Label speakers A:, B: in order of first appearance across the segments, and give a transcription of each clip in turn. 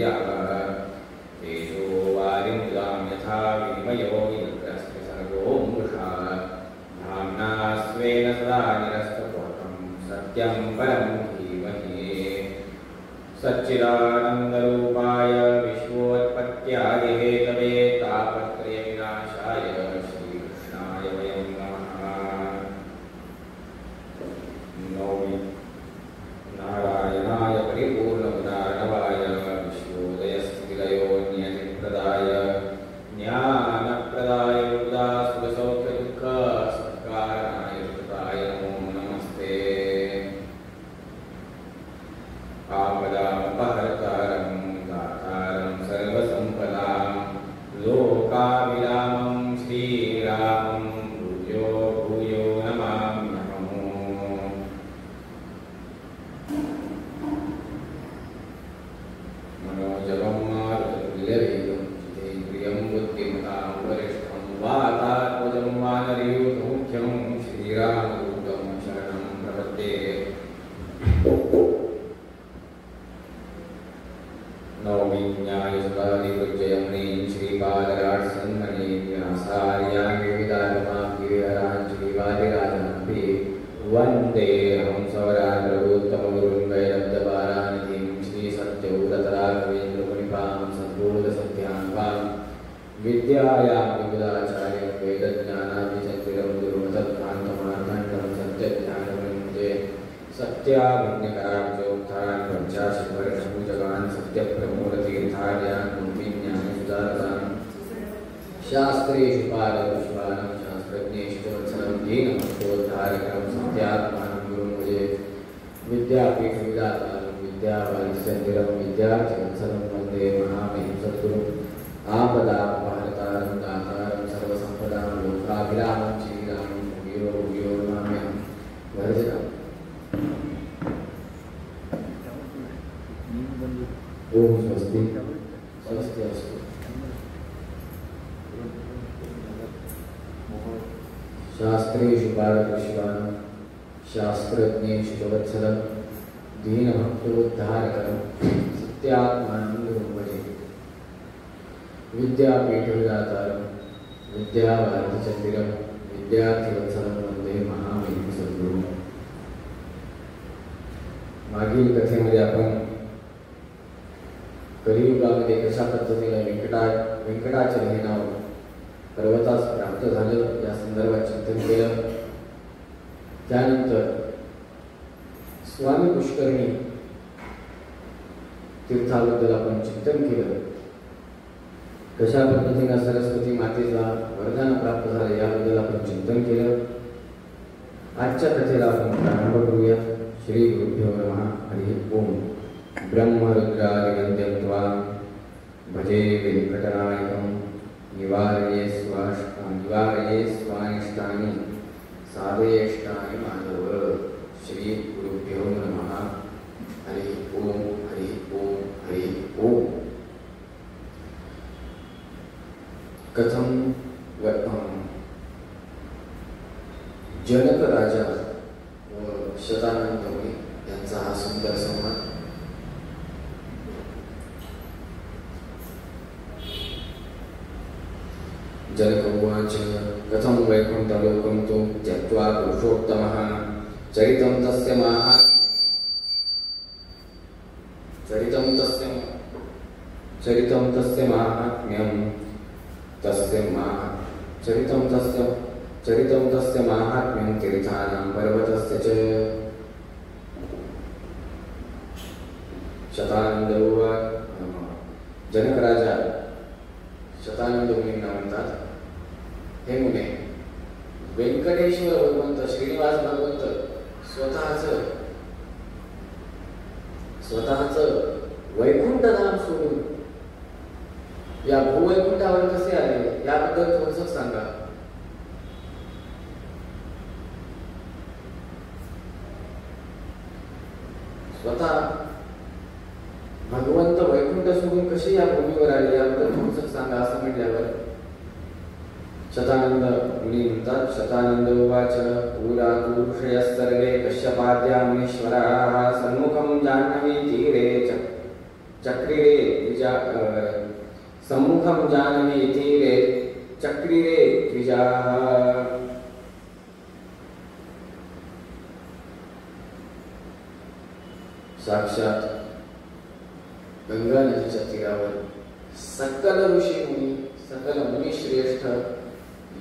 A: विद्याः तेजो वारिमृदां यथा विनिमयो यत्र सर्गो मृषा धाम्ना स्वेन सदा निरस्तकुहकं सत्यं परं धीमहि सच्चिदानन्दरूपाय विश्वोत्पत्त्यादिहेतवे तापत्रयविनाशाय श्रीकृष्णाय वयं नमः। नौमि नारायणाय परिपूर्णगुणार्णवाय विश्वोदयस्थितिलयो नियतिप्रदाय ज्ञानप्रदाय उदासुरसौख्यदुःखसत्कारणाय कृताय नमो नमस्ते। आपदामपहर्तारं दातारं सर्वसम्पदां लोकाभिरामं श्रीरामं भूयो भूयो नमाम्यहम्। मनोजवं मारुततुल्यवेगं जितेन्द्रियं बुद्धिमतां वरिष्ठं वातात्मजं वानरयूथमुख्यं श्रीरामदूतं शरणं प्रपद्ये। नौमि न्यायसुधादिवृज्जयमुनीं श्रीपादराट्सन्मनीं व्यासार्यान् विविधागमां गिरिहरान् श्रीवादिराजानपि वन्दे हंसवरान् रघुत्तमगुरुन् वैरब्धपारानिधिं श्रीसत्यव्रतराघवेन्द्रमुनिपां सद्बोधसत्यान्वां विद्यायां विबुधाचार्यं वेदज्ञानाभिचन्द्रिरं गुरुमतत्कान्तमार्ताण्डं सत्यज्ञानमुनिमुञ्जे सत्याभिज्ञकराब्जोत्थान् पञ्चाशद्वर्षपूजकान् सत्यप्रमूलतीर्थार्यान् मुनिज्ञानसुधारतान् शास्त्रेषु पारदुष्पानं शास्त्रज्ञेषु च वत्सलं दीनभक्तोद्धारकं सत्यात्मानं गुरुं भजे। विद्यापीठविधातारं विद्यावारिचन्द्रं विद्यार्थिवत्सलं वन्दे महामहिं सद्गुरुम् आपदापहर्तारं दातारं सर्वसम्पदां लोकाभिरामं श्रीरामं भूयो भूयो नमाम्यहम्। वर्जितम्। ओम स्वस्ति स्वस्ति अस्तु। शास्त्रेषु पारदर्शिवान् शास्त्रज्ञेषु च वत्सलं दीनभक्तोद्धारकं सत्यात्मानं गुरुं भजे। विद्यापीठविधातारं विद्यावारिचन्द्रं विद्यार्थिवत्सलं वन्दे महामहिं सद्गुरुम्। मागील कथेमध्ये आपण कलियुगामध्ये कशा पद्धतीने व्यंकटाचल हे नाव पर्वतास प्राप्त झालं या संदर्भात चिंतन केलं। त्यानंतर स्वामी पुष्करणी तीर्थाबद्दल आपण चिंतन केलं। कशा पद्धतीने सरस्वती मातेला वरदान प्राप्त झालं याबद्दल आपण चिंतन केलं। आजच्या कथेला आपण प्रारंभ करूया। श्री गुरुभ्यो नमः। हरि ओम। ब्रह्मरुद्रादिवन्द्यं त्वां भजे वेङ्कटनायकं निवारये स्वानिष्टानि साधयेष्टानि माधव। श्री गुरुभ्यो नमः। हरि ओम हरि ओम हरि ओम। कथम जनक राजा व शतानंद मुनी यांचा हा सुंदर संवाद। जनक उवाच कथं वैकुण्ठलोकं तु त्यक्त्वा पुरुषोत्तमः चरितं तस्य माहात्म्यं तीर्थानां पर्वतस्य च। शतानंद उवाच जनक राजा शतानंद मुनींना म्हणतात, हे मुने, व्यंकटेश्वर भगवंत श्रीनिवास भगवंत स्वतःच वैकुंठ धाम सोडून या भूवैकुंठावर कसे आले याबद्दल थोडंसं सांगा। स्वतः भगवंत वैकुंठ सोडून कशी या भूमीवर आले याबद्दल थोडंसं सांगा असं म्हटल्यावर शतानंद मुनी म्हणतात, शतानंद उवाच पुरातुषयः सर्वे कश्यपाद्या मुनीश्वराः सन्मुखं जाह्नवी तीरे चक्रिरे द्विजा सम्मुखं जाननि इति रे चक्रिरे द्विजाः। साक्षात गंगा नदीच्या तीरावर सकल ऋषी मुनी, सकल मुनी श्रेष्ठ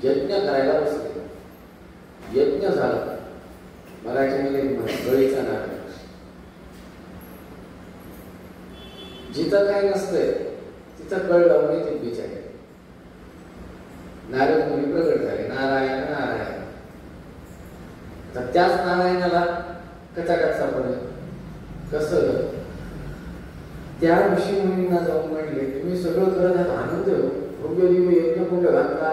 A: यज्ञ करायला बसले. यज्ञ झाला. मराठीमध्ये गळीचा नारळ. जिथं काही नसतंय तिथं कळ लावून ते बिचारे नारद मुनी प्रगट झाले. नारायण नारायण. तर त्याच नारायणाला कचाकच सापडलं. कसं? त्या ऋषी मुनींना जाऊन म्हणले, तुम्ही सगळं करत आहात, आनंद भव्य दिव्य यज्ञकुंड घातला,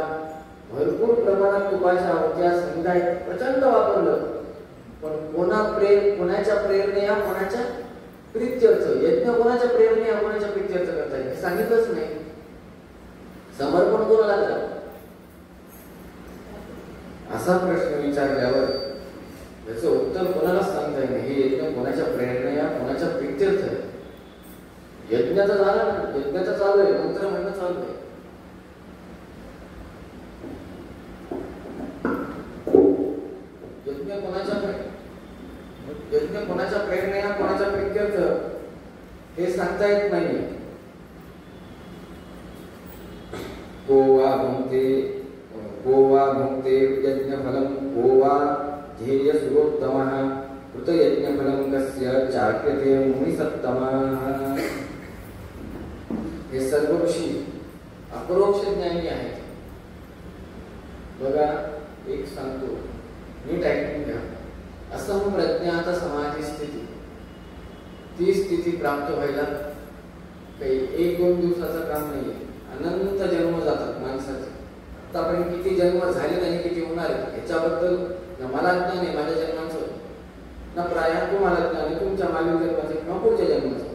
A: भरपूर प्रमाणात तुपाच्या आहुत्या संध्या प्रचंड वापरलं, पण कोणाच्या प्रेरणेया कोणाच्या प्रित्यर्थ, यज्ञ कोणाच्या प्रेरणेया कोणाच्या प्रित्यर्थ करता येईल सांगितलंच नाही. समर्पण कोणाला करा असा प्रश्न विचारल्यावर त्याचं उत्तर कोणाला सांगता येईल. हे यज्ञ कोणाच्या प्रेरणेया कोणाच्या प्रित्यर्थ आहे. यज्ञाचा झाला ना, यज्ञाचा चालू आहे, मंत्र म्हणणं चालू आहे. यज्ञ कोणाच्या प्रेरणेला कोणाच्या प्रित्यर्थ हे सांगता येत नाही. को वा भुंक्ते यज्ञ फलम को वा ध्येय सुरोत्तमः कृत यज्ञ फलम कस्य चाक्यते मुनिसत्तमः. हे सर्व ऋषी अपरोक्ष ज्ञानी आहेत. बघा, एक सांगतो, नीट ऐकून घ्या. असंप्रज्ञात समाधी स्थिती, ती स्थिती प्राप्त व्हायला काही 1-2 दिवसाचं काम नाहीये. अनंत जन्म जातात माणसाचे. आतापर्यंत किती जन्म झाले आणि किती होणार आहेत याच्याबद्दल ना मला ज्ञान आहे माझ्या जन्माचं, ना प्राय तुम्हाला ज्ञान आहे तुमच्या मागील जन्माचं किंवा पुढच्या जन्माचं.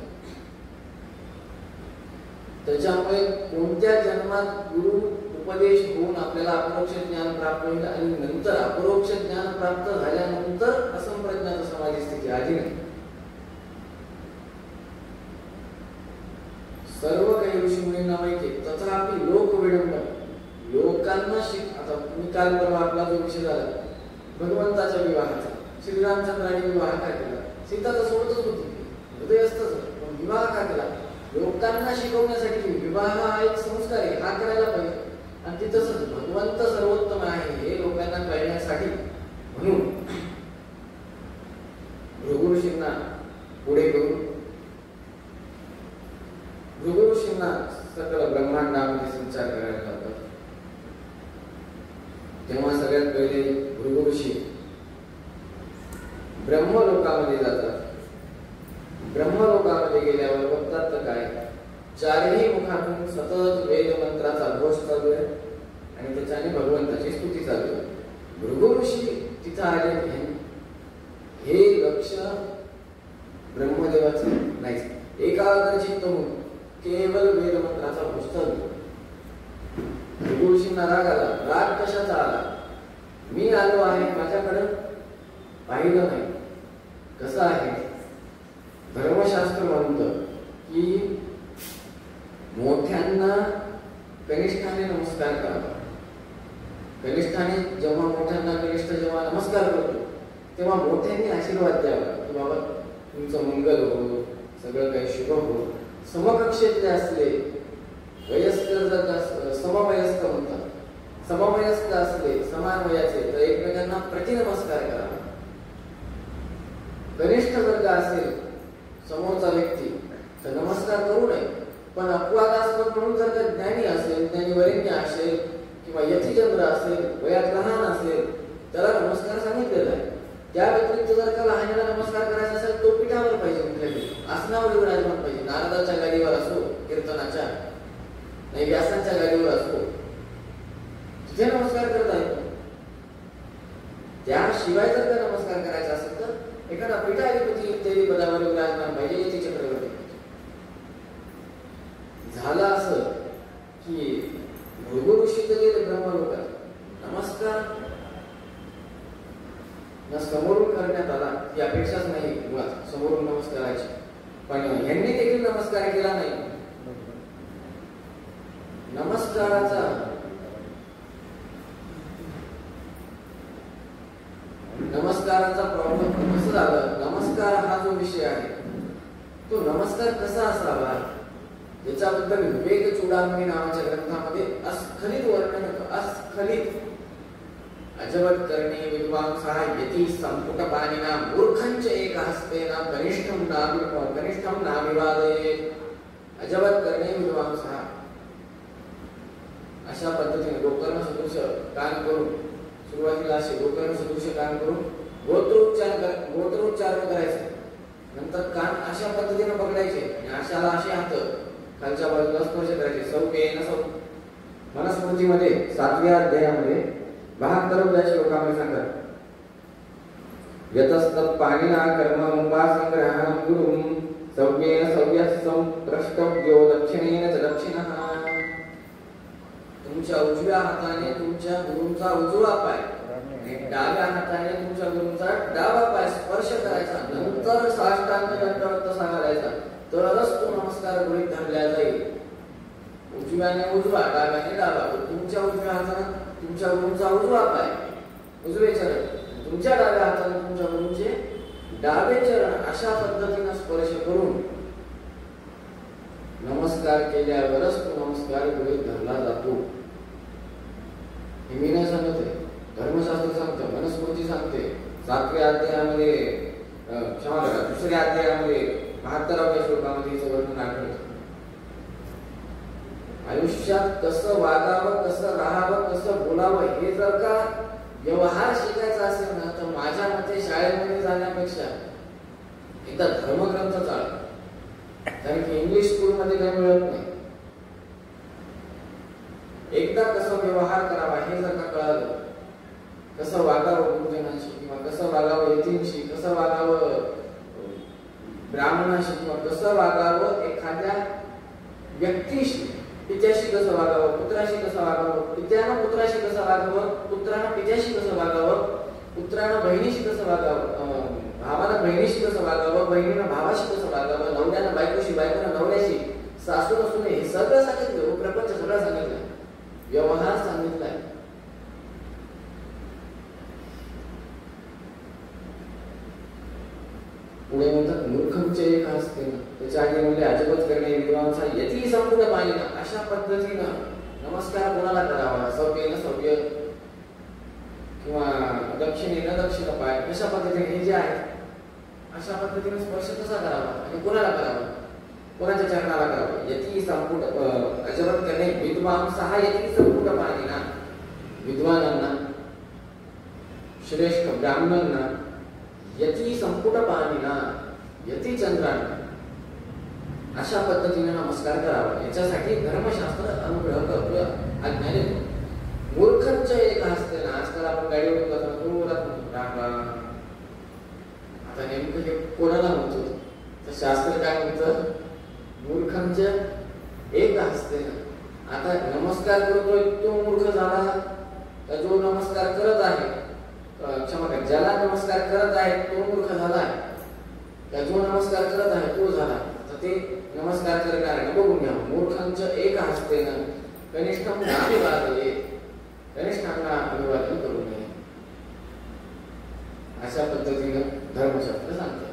A: त्याच्यामुळे कोणत्या जन्मात गुरु उपदेश होऊन आपल्याला अपरोक्ष ज्ञान प्राप्त होईल आणि नंतर अपरोक्ष ज्ञान प्राप्त झाल्यानंतर असंप्रज्ञात समाधी स्थिती आधी नाही. सर्व काही ऋषी मुनींना माहिती, तथापि लोक विडंबन, लोकांना आता मी काल परवा आपला जो विषय झाला भगवंताच्या विवाहाचा, श्रीरामचंद्रांनी विवाह का केला? सीता तर सोडतच होती, हृदय असतच, पण विवाह का केला? लोकांना शिकवण्यासाठी. विवाह हा एक संस्कार आहे, हा करायला पाहिजे. आणि ते तसंच भगवंत सर्वोत्तम आहे हे लोकांना कळण्यासाठी. म्हणून भृगु ऋषींना पुढे करून भृगु ऋषींना सकल ब्रह्मांडामध्ये संचार करायला लावतात. तेव्हा सगळ्यात पहिले भृगु ऋषी ब्रह्मलोकामध्ये जातात. ब्रह्मलोकामध्ये गेल्यावर बघतात तर काय, चारही मुखातून सतत वेद मंत्राचा घोष चालू आहे आणि त्याच्याने भगवंताची स्तुती चालू आहे. भृगु ऋषी तिथं आले, हे लक्ष ब्रह्मदेवाचं नाही. एकाग्र चित्त होऊन केवळ वेद मंत्राचा घोष चालू. भृगु ऋषींना राग आला. राग कशाचा आला? मी आलो आहे, माझ्याकडं पाहिलं नाही. कसं आहे, धर्मशास्त्र म्हणतं की मोठ्यांना कनिष्ठाने नमस्कार करावा. कनिष्ठाने जेव्हा मोठ्यांना कनिष्ठ जेव्हा नमस्कार करतो तेव्हा मोठ्यांनी आशीर्वाद द्यावा की बाबा तुमचं मंगल हो, सगळं काही शुभ हो. समकक्षेतले असले, वयस्क जर समवयस्क म्हणतात, समवयस्क असले समान वयाचे तर एकमेकांना प्रतिनमस्कार करावा. कनिष्ठ वर्ग असेल समोरचा व्यक्ती तर नमस्कार करू नये. पण अपवादास्पद म्हणून जर का ज्ञानी असेल, ज्ञानीवरेण्य असेल किंवा यतिचंद्र असेल, वयात लहान असेल त्याला नमस्कार सांगितलेला आहे. त्या व्यतिरिक्त जर का लहानाला नमस्कार करायचा असेल तो पिठावर पाहिजे, कुठल्या आसनावर विराजमान पाहिजे. नारदाच्या गाडीवर असो, कीर्तनाच्या नाही व्यासांच्या गाडीवर असो, तिथे नमस्कार करता येतो. त्याशिवाय जर का नमस्कार करायचा असेल तर एखादा पीठाधिपती इत्यादी पदावर विराजमान पाहिजे, यती चक्रवर्ती. झालं असं की भृगु ऋषी तर गेले ब्रह्मलोकात, नमस्कार ना समोरून करण्यात आला, ही अपेक्षाच नाही मुळात समोरून नमस्काराची. पण यांनी देखील नमस्कार केला, याच्याबद्दल विवेक चूडामणी नावाच्या ग्रंथामध्ये अस्खलित वर्णन होतं. अस्खलित. अजवत करणे विद्वांसः यती संपुट पाणिना मूर्खंच एक हस्तेन कनिष्ठं नाभिवादयेत्. अजवत करणे विद्वांसः अशा पद्धतीने गोकर्ण सदृश कान करून, सुरुवातीला असे गोकर्ण सदृश कान करून गोत्रोच्चार करायचे. नंतर कान अशा पद्धतीने पकडायचे आणि अशाला असे हात खालच्या बाजूला स्पर्श करायचे. सौम्येन मनुस्मृतीमध्ये 7व्या अध्यायामध्ये 72व्या श्लोकामध्ये सांगतात, यतस्तत् पाणिना कर्म मुपासंग्रहणं गुरुं सौम्येन सौव्यस्सं प्रष्टव्यो दक्षिणेन च दक्षिणः. तुमच्या उजव्या हाताने तुमच्या गुरूंचा उजवा पाय आणि डाव्या हाताने तुमच्या गुरूंचा डावा पाय स्पर्श करायचा. नंतर साष्टांग दंडवत तसा घालायचा. तरच तो नमस्कार गृहीत धरला जाईल. उजव्याने उजवा, डाव्याने डावा. तुमच्या उजव्या हाताने तुमच्या गुरूंचा उजवा पाय, उजवे चरण, तुमच्या डाव्या हाताने तुमच्या गुरूंचे डावे चरण अशा पद्धतीने स्पर्श करून नमस्कार केल्यावरच तो नमस्कार गृहीत धरला जातो. हे मी नाही सांगत आहे, धर्मशास्त्र सांगतं, मनुस्मृती सांगते. 7व्या अध्यायामध्ये क्षमा करा, 2ऱ्या अध्यायामध्ये 72व्या श्लोकामध्ये हे वर्णन आढळतं. आयुष्यात कसं वागावं, कसं राहावं, कसं बोलावं हे जर का व्यवहार शिकायचा असेल ना, तर माझ्या मते शाळेमध्ये जाण्यापेक्षा एकदा धर्मग्रंथ चाळ. कारण की इंग्लिश स्कूलमध्ये काही मिळत नाही. एकदा कसं व्यवहार करावा हे जर का कळालं, कसं वागावं गुरुजनांशी किंवा कसं वागावं यतींशी, कसं वागावं ब्राह्मणाशी किंवा कसं वागावं एखाद्या व्यक्तीशी, पित्याशी कसं वागावं, पुत्राशी कसं वागावं, पित्यानं पुत्राशी कसं वागावं, पुत्रानं पित्याशी कसं वागावं, पुत्रानं बहिणीशी कसं वागावं, भावानं बहिणीशी कसं वागावं, बहिणीनं भावाशी कसं वागावं, नवऱ्यानं बायकोशी, बायकोनं नवऱ्याशी, सासूनं सुने, हे सगळं सांगितलं. प्रपंच सगळं सांगितलं, व्यवहार सांगितलाय. पुढे म्हणतात मूर्खंच एक असते ना, त्याच्या आधी म्हणजे अजबत करणे विद्वांसा यती संपूर्ण पाणिना. अशा पद्धतीनं नमस्कार कोणाला करावा, सौम्येन सौम्य किंवा दक्षिणेनं दक्षिण पाय, अशा पद्धतीने हे जे आहे अशा पद्धतीने स्पर्श कसा करावा आणि कोणाला करावा, कोणाच्या चरणाला करावा. यती संपूर्ण अजबत करणे विद्वांसा यती संपूर्ण पाणिना. विद्वानांना, श्रेष्ठ ब्राह्मणांना यती संपुट पाणिना, यती चंद्रांना अशा पद्धतीने नमस्कार करावा. याच्यासाठी धर्मशास्त्र अनुग्रह करतो, आज्ञा देतो. मूर्खंच एक असते ना, आजकाल आपण गाडीवर जाताना आता नेमकं हे कोणाला म्हणतो, तर शास्त्र काय म्हणतं, मूर्खंच एक असते ना. आता नमस्कार करतोय तो मूर्ख झाला तर जो नमस्कार करत आहे, क्षमा करा, ज्याला नमस्कार करत आहे तो मूर्ख झाला, त्या जो नमस्कार करत आहे तो झाला. तर ते नमस्कार करणाऱ्याने बघून घ्या. मूर्खांच एक हस्ते न कनिष्ठं नाभिवादयेत्. कनिष्ठांना अभिवादन करू नये, अशा पद्धतीने धर्मशास्त्र सांगतं.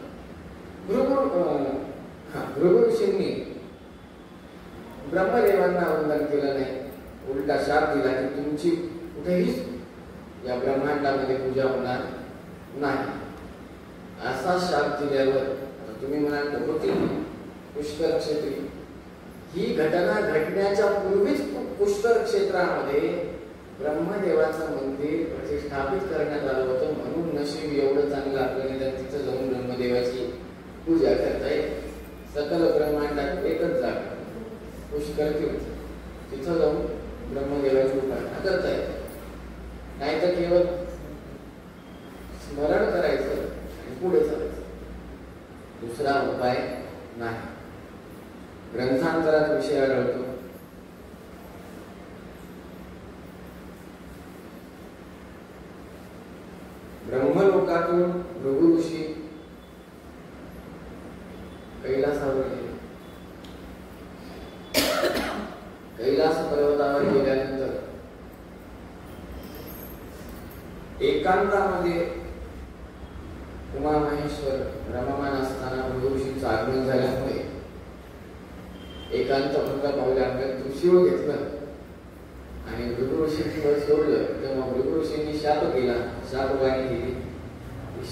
A: भृगु ऋषींनी ब्रह्मदेवांना वंदन केलं नाही, उलटा शाप दिला की तुमची कुठेही या ब्रह्मांडामध्ये पूजा होणार नाही. असा शाप दिल्यावर तुम्ही म्हणाल होती पुष्कर क्षेत्री, ही घटना घडण्याच्या पूर्वीच पुष्कर क्षेत्रामध्ये ब्रह्मदेवाचं मंदिर प्रतिष्ठापित करण्यात आलं होतं. म्हणून नशीब एवढं चांगलं आपल्याला तिथं जाऊन ब्रह्मदेवाची पूजा करता येते. सकल ब्रह्मांडात एकच जागा पुष्कर तीर्थ, तिथं जाऊन ब्रह्मदेवाची उपासना करता येते. नाही तर केवळ स्मरण करायचं आणि पुढे चालायचं, दुसरा उपाय नाही. ग्रंथांतरात विषय आढळतो. ब्रह्मलोकातून भृगु ऋषी कैलासावर गेले. कैलास पर्वतावर गेल्यानंतर एकांतामध्ये उमा महेश्वर रममान असताना भृगु ऋषींचं आगमन झाल्यामुळे एकांत भंगा पावल्या अंगात तुळशीवर घेतलं आणि भृगु ऋषींवर सोडलं. तेव्हा भृगु ऋषींनी शाप केला, शापवाणी केली.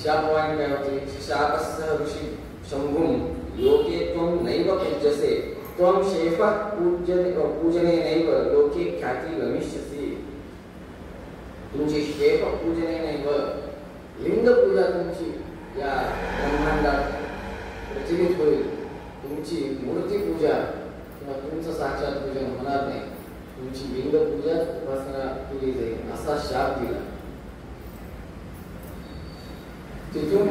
A: शापवाणी काय होती? शापस्य ऋषी शंभुं लोके त्वं नैव पूज्यसे त्वं शेफः पूजने नैव लोके ख्याति गमिष्यसि. तुमची शेफ पूजने नैव लिंग पूजा तुमची या ब्रह्मांडात प्रचलित होईल. तुमची मूर्ती पूजा किंवा तुमचं साक्षात पूजन होणार नाही. तुमची लिंग पूजा उपासना केली जाईल असा शाप दिला. तिथून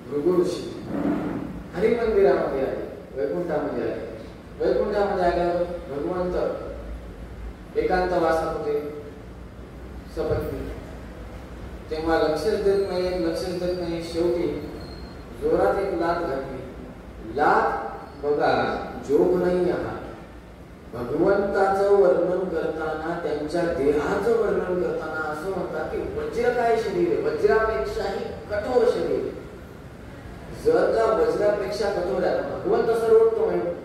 A: भृगु ऋषी हरिमंदिरामध्ये आले, वैकुंठामध्ये आले. वैकुंठामध्ये आल्यावर भगवंत एकांत वासात होते सपत्नी. तेव्हा लक्षच देत नाही. शेवटी जोरात एक लात घातली. लात बघा, जोग नाही आहात. भगवंताचं वर्णन करताना, त्यांच्या देहाचं वर्णन करताना असं म्हणतात की वज्र काय शरीर, वज्रापेक्षाही कठोर शरीर. जर का वज्रापेक्षा कठोर आहे, भगवंत सर्वोत्तम आहे.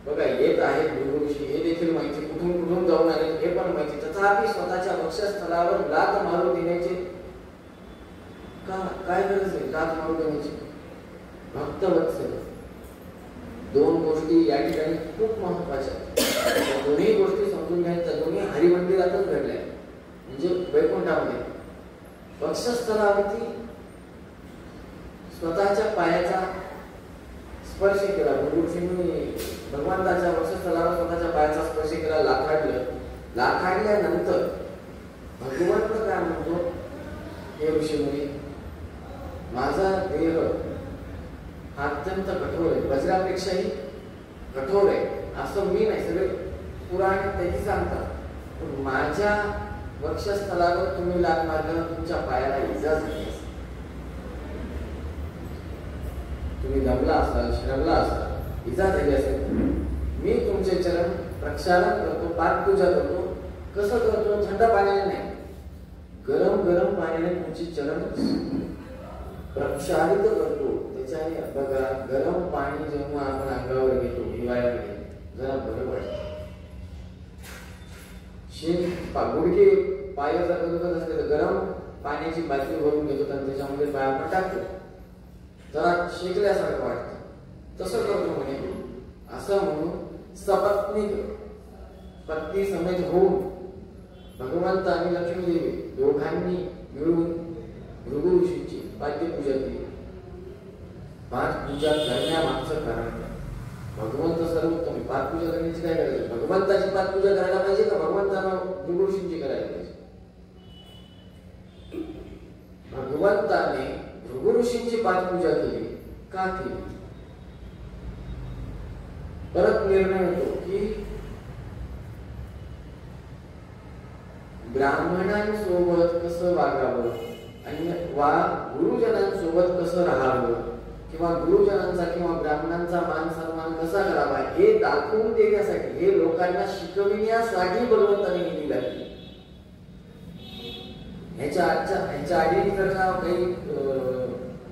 A: बघा, येत आहे भृगु ऋषी, हे देखील माहिती, कुठून कुठून जाऊन आले हे पण माहिती. तथापि स्वतःच्या वक्षस्थळावर लात मारू देण्याचे काय गरज आहे? लात मारू देण्याची भक्तवत्सल. दोन गोष्टी या ठिकाणी खूप महत्वाच्या आहेत. दोन्ही गोष्टी समजून घ्यायच्या. दोन्ही हरिमंदिरातच घडल्या, म्हणजे वैकुंठामध्ये. वक्षस्थळावरती स्वतःच्या पायाचा स्पर्श केला. भृगुऋषींनी भगवंताच्या वक्षस्थळावर स्वतःच्या पायाचा स्पर्श केला, लाखाडलं. लाखाडल्यानंतर भगवंत काय म्हणतो? हे ऋषीमुनी, माझा देह हा अत्यंत कठोर आहे, वज्रापेक्षाही कठोर आहे. असं मी नाही, सगळे पुराण त्याची सांगतात. पण माझ्या वक्षस्थळावर तुम्ही लात मारल्यावर तुमच्या पायाला इजा झाली असेल, तुम्ही दमला असाल, श्रमला असाल, इजा झाली असेल. मी तुमचे चरण प्रक्षालन करतो, पादपूजा करतो. कसं करतो? थंड पाण्याने नाही, गरम गरम पाण्याने तुमची चरण प्रक्षालित करतो. त्याच्याने बघा, गरम पाणी जेव्हा आपण अंगावर घेतो हिवाळ्यामध्ये जरा बरं वाटतं. गुडघे पाय जर दुखत असले तर गरम पाण्याची बाटली भरून घेतो आणि त्याच्यामध्ये पाय आपण टाकतो, जरा शेकल्यासारखं वाटतं. तसं करतो म्हणे. असं म्हणून सपत्नीक पत्नी समेत होऊन भगवंत आणि लक्ष्मी देवी दोघांनी मिळून भृगु ऋषींची पाद्यपूजा केली. पादपूजा करण्यामागचं कारण काय? भगवंत सर्वोत्तम. पादपूजा करण्याची काय गरज आहे? भगवंताची पादपूजा करायला पाहिजे का भगवंतानं भृगु ऋषींची करायला पाहिजे? भगवंताने भृगु ऋषींची पादपूजा केली. का केली? परत निर्णय होतो की ब्राह्मणांसोबत कसं वागावं आणि गुरुजनांसोबत कसं राहावं, किंवा गुरुजनांचा किंवा ब्राह्मणांचा मान सन्मान कसा करावा हे दाखवून देण्यासाठी, हे लोकांना शिकविण्यासाठी भगवंताने ही लीला केली. ह्याच्या आधी जर का काही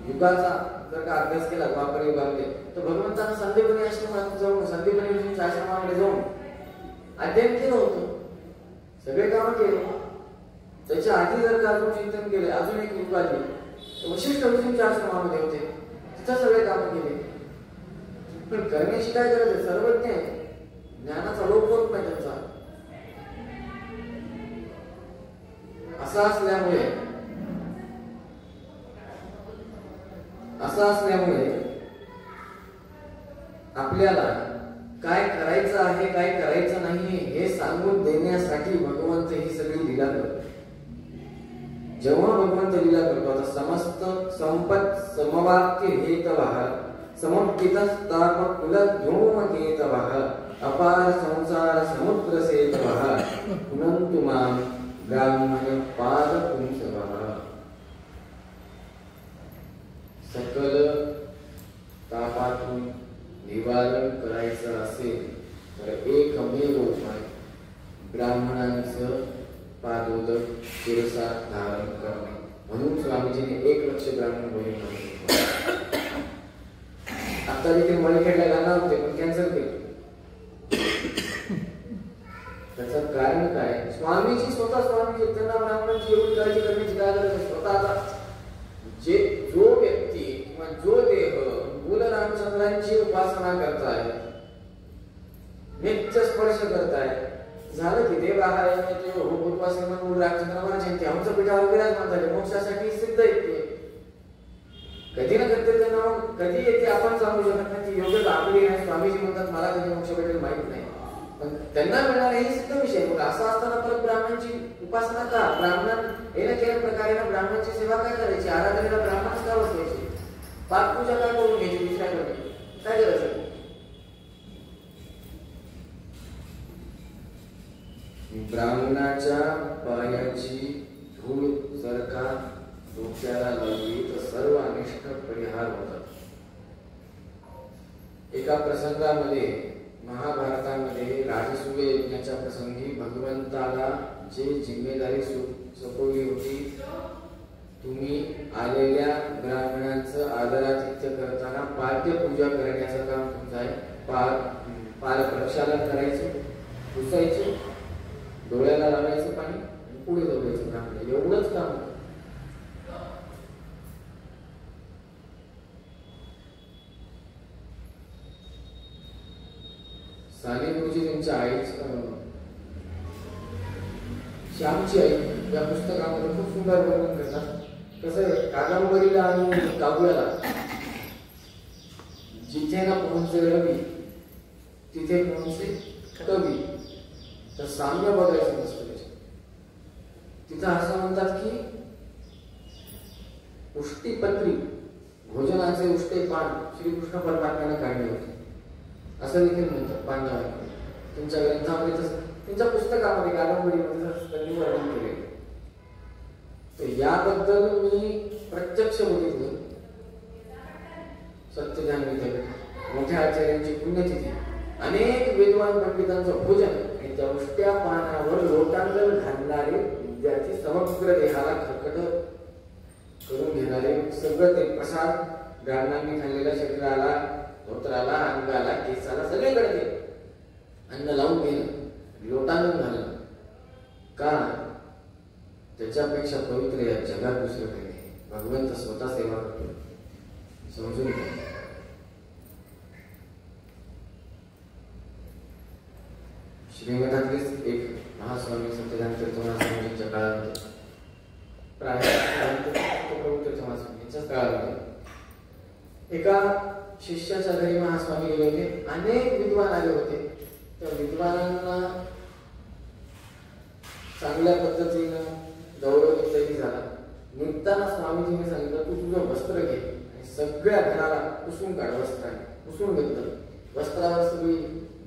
A: युगाचा जर का अभ्यास केला द्वापर युगामध्ये, तर भगवंतानं संदीपनी आश्रमात जाऊन, संदीपनी ऋषींच्या आश्रमामध्ये जाऊन अध्ययन केलं होतं, सगळे काम केले. त्याच्या आधी जर का अजून चिंतन केले, अजून एक युग आली, वशिष्ठ ऋषींच्या आश्रमामध्ये होते, तिथं सगळे काम केले. पण करण्याची काय गरज आहे? सर्वज्ञ आहे, ज्ञानाचा लोप होत नाही त्यांचा. असं असल्यामुळे आपल्याला काय करायचं आहे, काय करायचं नाही हे सांगून देण्यासाठी भगवंत ही सगळी लीला करतो. जेव्हा भगवंत लीला करतो, आता समस्त संपत समवाक्य हेतवः समुत्थितस्ताप कुलधूमकेतवः अपार संसार समुद्र सेतवः पुनन्तु मां ब्राह्मण पादपुंसवः. सकल तापातून निवारण करायचं असेल तर एकमेव उपाय ब्राह्मणांचं पादोदक शिरसात धारण करणे. म्हणून स्वामीजीने 1 लक्ष ब्राह्मण मोहीम आता देखील मळखेडला जाणार होते, पण कॅन्सल केलं. त्याचं कारण काय? स्वामीजी स्वतः स्वामीजी त्यांना ब्राह्मणांची एवढी काळजी करण्याची काय गरज आहे? स्वतःचा जो व्यक्ती किंवा जो देह मूल रामचंद्रांची उपासना करताय, नित्य स्पर्श करताय, झालं की देव आहार उपासना मूल रामचंद्र महाराजांची आमचं पिठावर विराजमान झाले, मोक्षासाठी सिद्ध येते. कधी ना कधी त्यांना कधी येते आपण सांगू शकत नाही. ती योग्य आपली नाही. स्वामीजी म्हणतात मला कधी मोक्ष भेटेल माहित नाही, पण त्यांना मिळणार हे सिद्ध विषय. मग असं असताना परत ब्राह्मणांची उपासना का? ब्राह्मण येण्या केल्या प्रकारे ब्राह्मणांची सेवा काय करायची? आराधनेला ब्राह्मणच का बसवायची? पाकपूजा काय करून घ्यायची? दुसऱ्याकडे काय करायचं? ब्राह्मणाच्या पायाची धूळ जर का डोक्याला लागली तर सर्व अनिष्ट परिहार होतात. एका प्रसंगामध्ये महाभारतामध्ये राजसूय यज्ञाच्या प्रसंगी भगवंताला जे जिम्मेदारी सोपवली होती, तुम्ही आलेल्या ब्राह्मणांचं आदरातिथ्य करताना पाद्य पूजा करण्याचं काम तुमचं आहे. पाल प्रक्षालन करायचं, पुसायचं, डोळ्याला लावायचं पाणी, पुढे जायचं ब्राह्मण, एवढंच काम. साने गुरुजी त्यांच्या आईच श्यामची आई या पुस्तकामध्ये खूप सुंदर वर्णन करतात. कसं आहे, कादंबरीला आणि काव्याला जिथे ना पोहोचले रवी तिथे पोहोचले कवी, तर साम्य बघायचं नसतं. तिथं असं म्हणतात की उष्टीपत्री भोजनाचे उष्टे पान श्रीकृष्ण परमात्म्याने काढले होते, असं देखील म्हणतात पांडवांनी. तुमच्या ग्रंथामध्ये तुमच्या पुस्तकामध्ये कादंबरीमध्ये त्यांनी वर्णन केले. तर याबद्दल मी प्रत्यक्ष बघितलं. सत्यज्ञान विद्यापीठ मोठ्या आचार्यांची पुण्यतिथी, अनेक विद्वान पंडितांचं भोजन आणि त्या उष्ट्या पानावर लोटांगण घालणारे विद्यार्थी, समग्र देहाला खरकट करून घेणारे, सगळं ते प्रसाद ब्राह्मणांनी खाल्लेल्या शरीराला, धोत्राला, अंगाला, केसाला सगळीकडे ते अन्न लावून गेलं, लोटांगण घालणं. का? त्याच्यापेक्षा पवित्र या जगात दुसरं काही नाही. भगवंत स्वतः सेवा करतो, समजून घ्या. श्रीमठातलेच एक महास्वामी सत्यज्ञान तीर्थ महास्वामींच्या काळामध्ये, प्रायःच्याच काळामध्ये एका शिष्याच्या घरी महास्वामी गेले होते. अनेक विद्वान आले होते. त्या विद्वानांना चांगल्या पद्धतीनं गौरव इत्यादी झाला. निघताना स्वामीजीने सांगितलं, तू तुझं वस्त्र घे आणि सगळ्या घराला पुसून काढ. वस्त्राने पुसून घेतलं. वस्त्रावर सगळी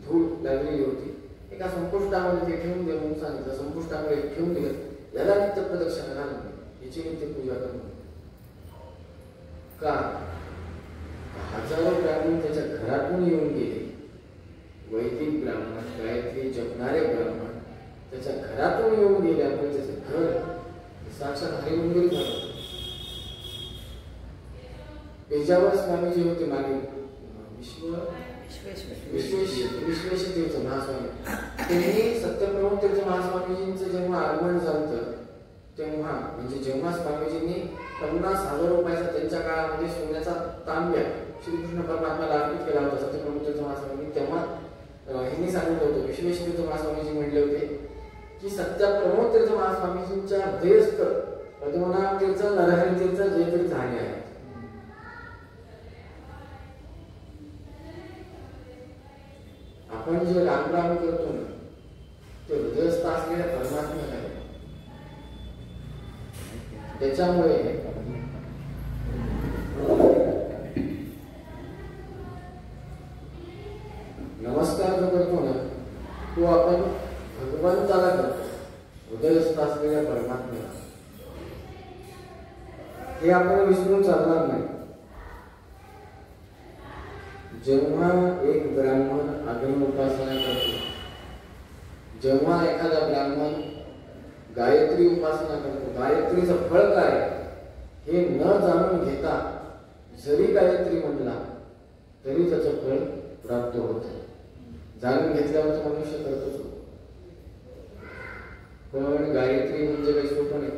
A: धूळ लागलेली होती. एका संपुष्टामध्ये ते ठेवून दे म्हणून सांगितलं. संपुष्टामध्ये ठेवून दिलं. याला नित्य प्रदक्षिणा घालून याची नित्य पूजा करून. का? हजारो ब्राह्मण त्याच्या घरातून येऊन गेले. वैदिक ब्राह्मण, गायत्री जपणारे ब्राह्मण त्याच्या घरातून येऊन गेल्यामुळे त्याचं घर साक्षात हरिमंदिर झालं. पेजावर स्वामीजी होते मागे, विश्वेश तीर्थ महास्वामी. त्यांनी सत्यप्रभू तीर्थ महास्वामीजींचं जेव्हा आगमन झालं तेव्हा, म्हणजे जेव्हा स्वामीजींनी 50,000 रुपयाचा त्यांच्या काळामध्ये सोन्याचा तांब्या श्रीकृष्ण परमात्म्याला अर्पित केला होता सत्यप्रभू तीर्थ महास्वामी, तेव्हा ह्यांनी सांगितलं होतं, विश्वेश तीर्थ महास्वामीजी म्हणले होते की सत्यप्रभू तीर्थ महास्वामीजींच्या हृदयस्थ पद्मनाभ तीर्थ, नरहरी तीर्थ, जयतीर्थ झाले आहेत. आपण जे रामराम करतो ना, ते हृदयस्थ असलेल्या परमात्म्याला आहे. त्याच्यामुळे नमस्कार जो करतो ना, तो आपण भगवंताला करतो, हृदयस्थ असलेल्या परमात्म्याला. हे आपण विसरून चालणार नाही. जेव्हा एक ब्राह्मण अग्नि उपासना करतो, जेव्हा एखादा ब्राह्मण गायत्री उपासना करतो, गायत्रीचं फळ काय हे न जाणून घेता जरी गायत्री म्हणला तरी त्याचं फळ प्राप्त होत. जाणून घेतल्यावर तो मनुष्य करतोच. पण गायत्री म्हणजे काही सोपं नाही.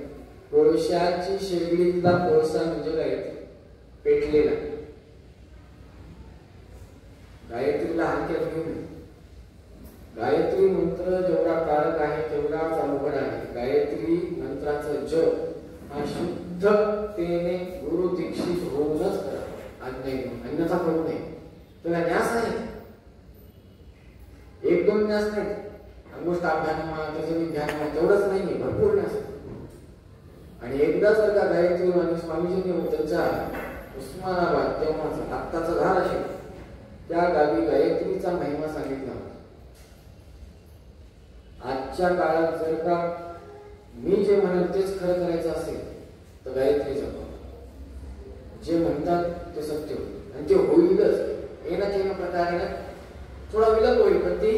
A: कोळशाची शेगडीतला कोळसा म्हणजे गायत्री, पेटलेला. गायत्रीला हलक्यात घेऊ नये. गायत्री मंत्र जेवढा कारक आहे तेवढाच अवघड आहे. गायत्री मंत्राचा जप हा शुद्धतेने गुरु दीक्षित होऊनच करा, अन्यथा करू नये. त्याला न्यास आहे, एक दोन न्यास नाही. अंगुष्ठाभ ध्यान म्हणा, त्याचं ध्यान म्हणा, तेवढंच नाही, भरपूर न्यास. आणि एकदा जर का गायत्री आणि स्वामीजींनी त्यांच्या उस्मानाबाद तेव्हाचा आत्ताचा धाराशिव त्या गावी गायत्रीचा महिमा सांगितला. आजच्या काळात जर का मी जे म्हणेल तेच खरं करायचं असेल तर गायत्री जपा. जे म्हणतात ते सत्य होईल आणि ते होईलच. येण्या प्रकारे थोडा विलंब होईल, पण ती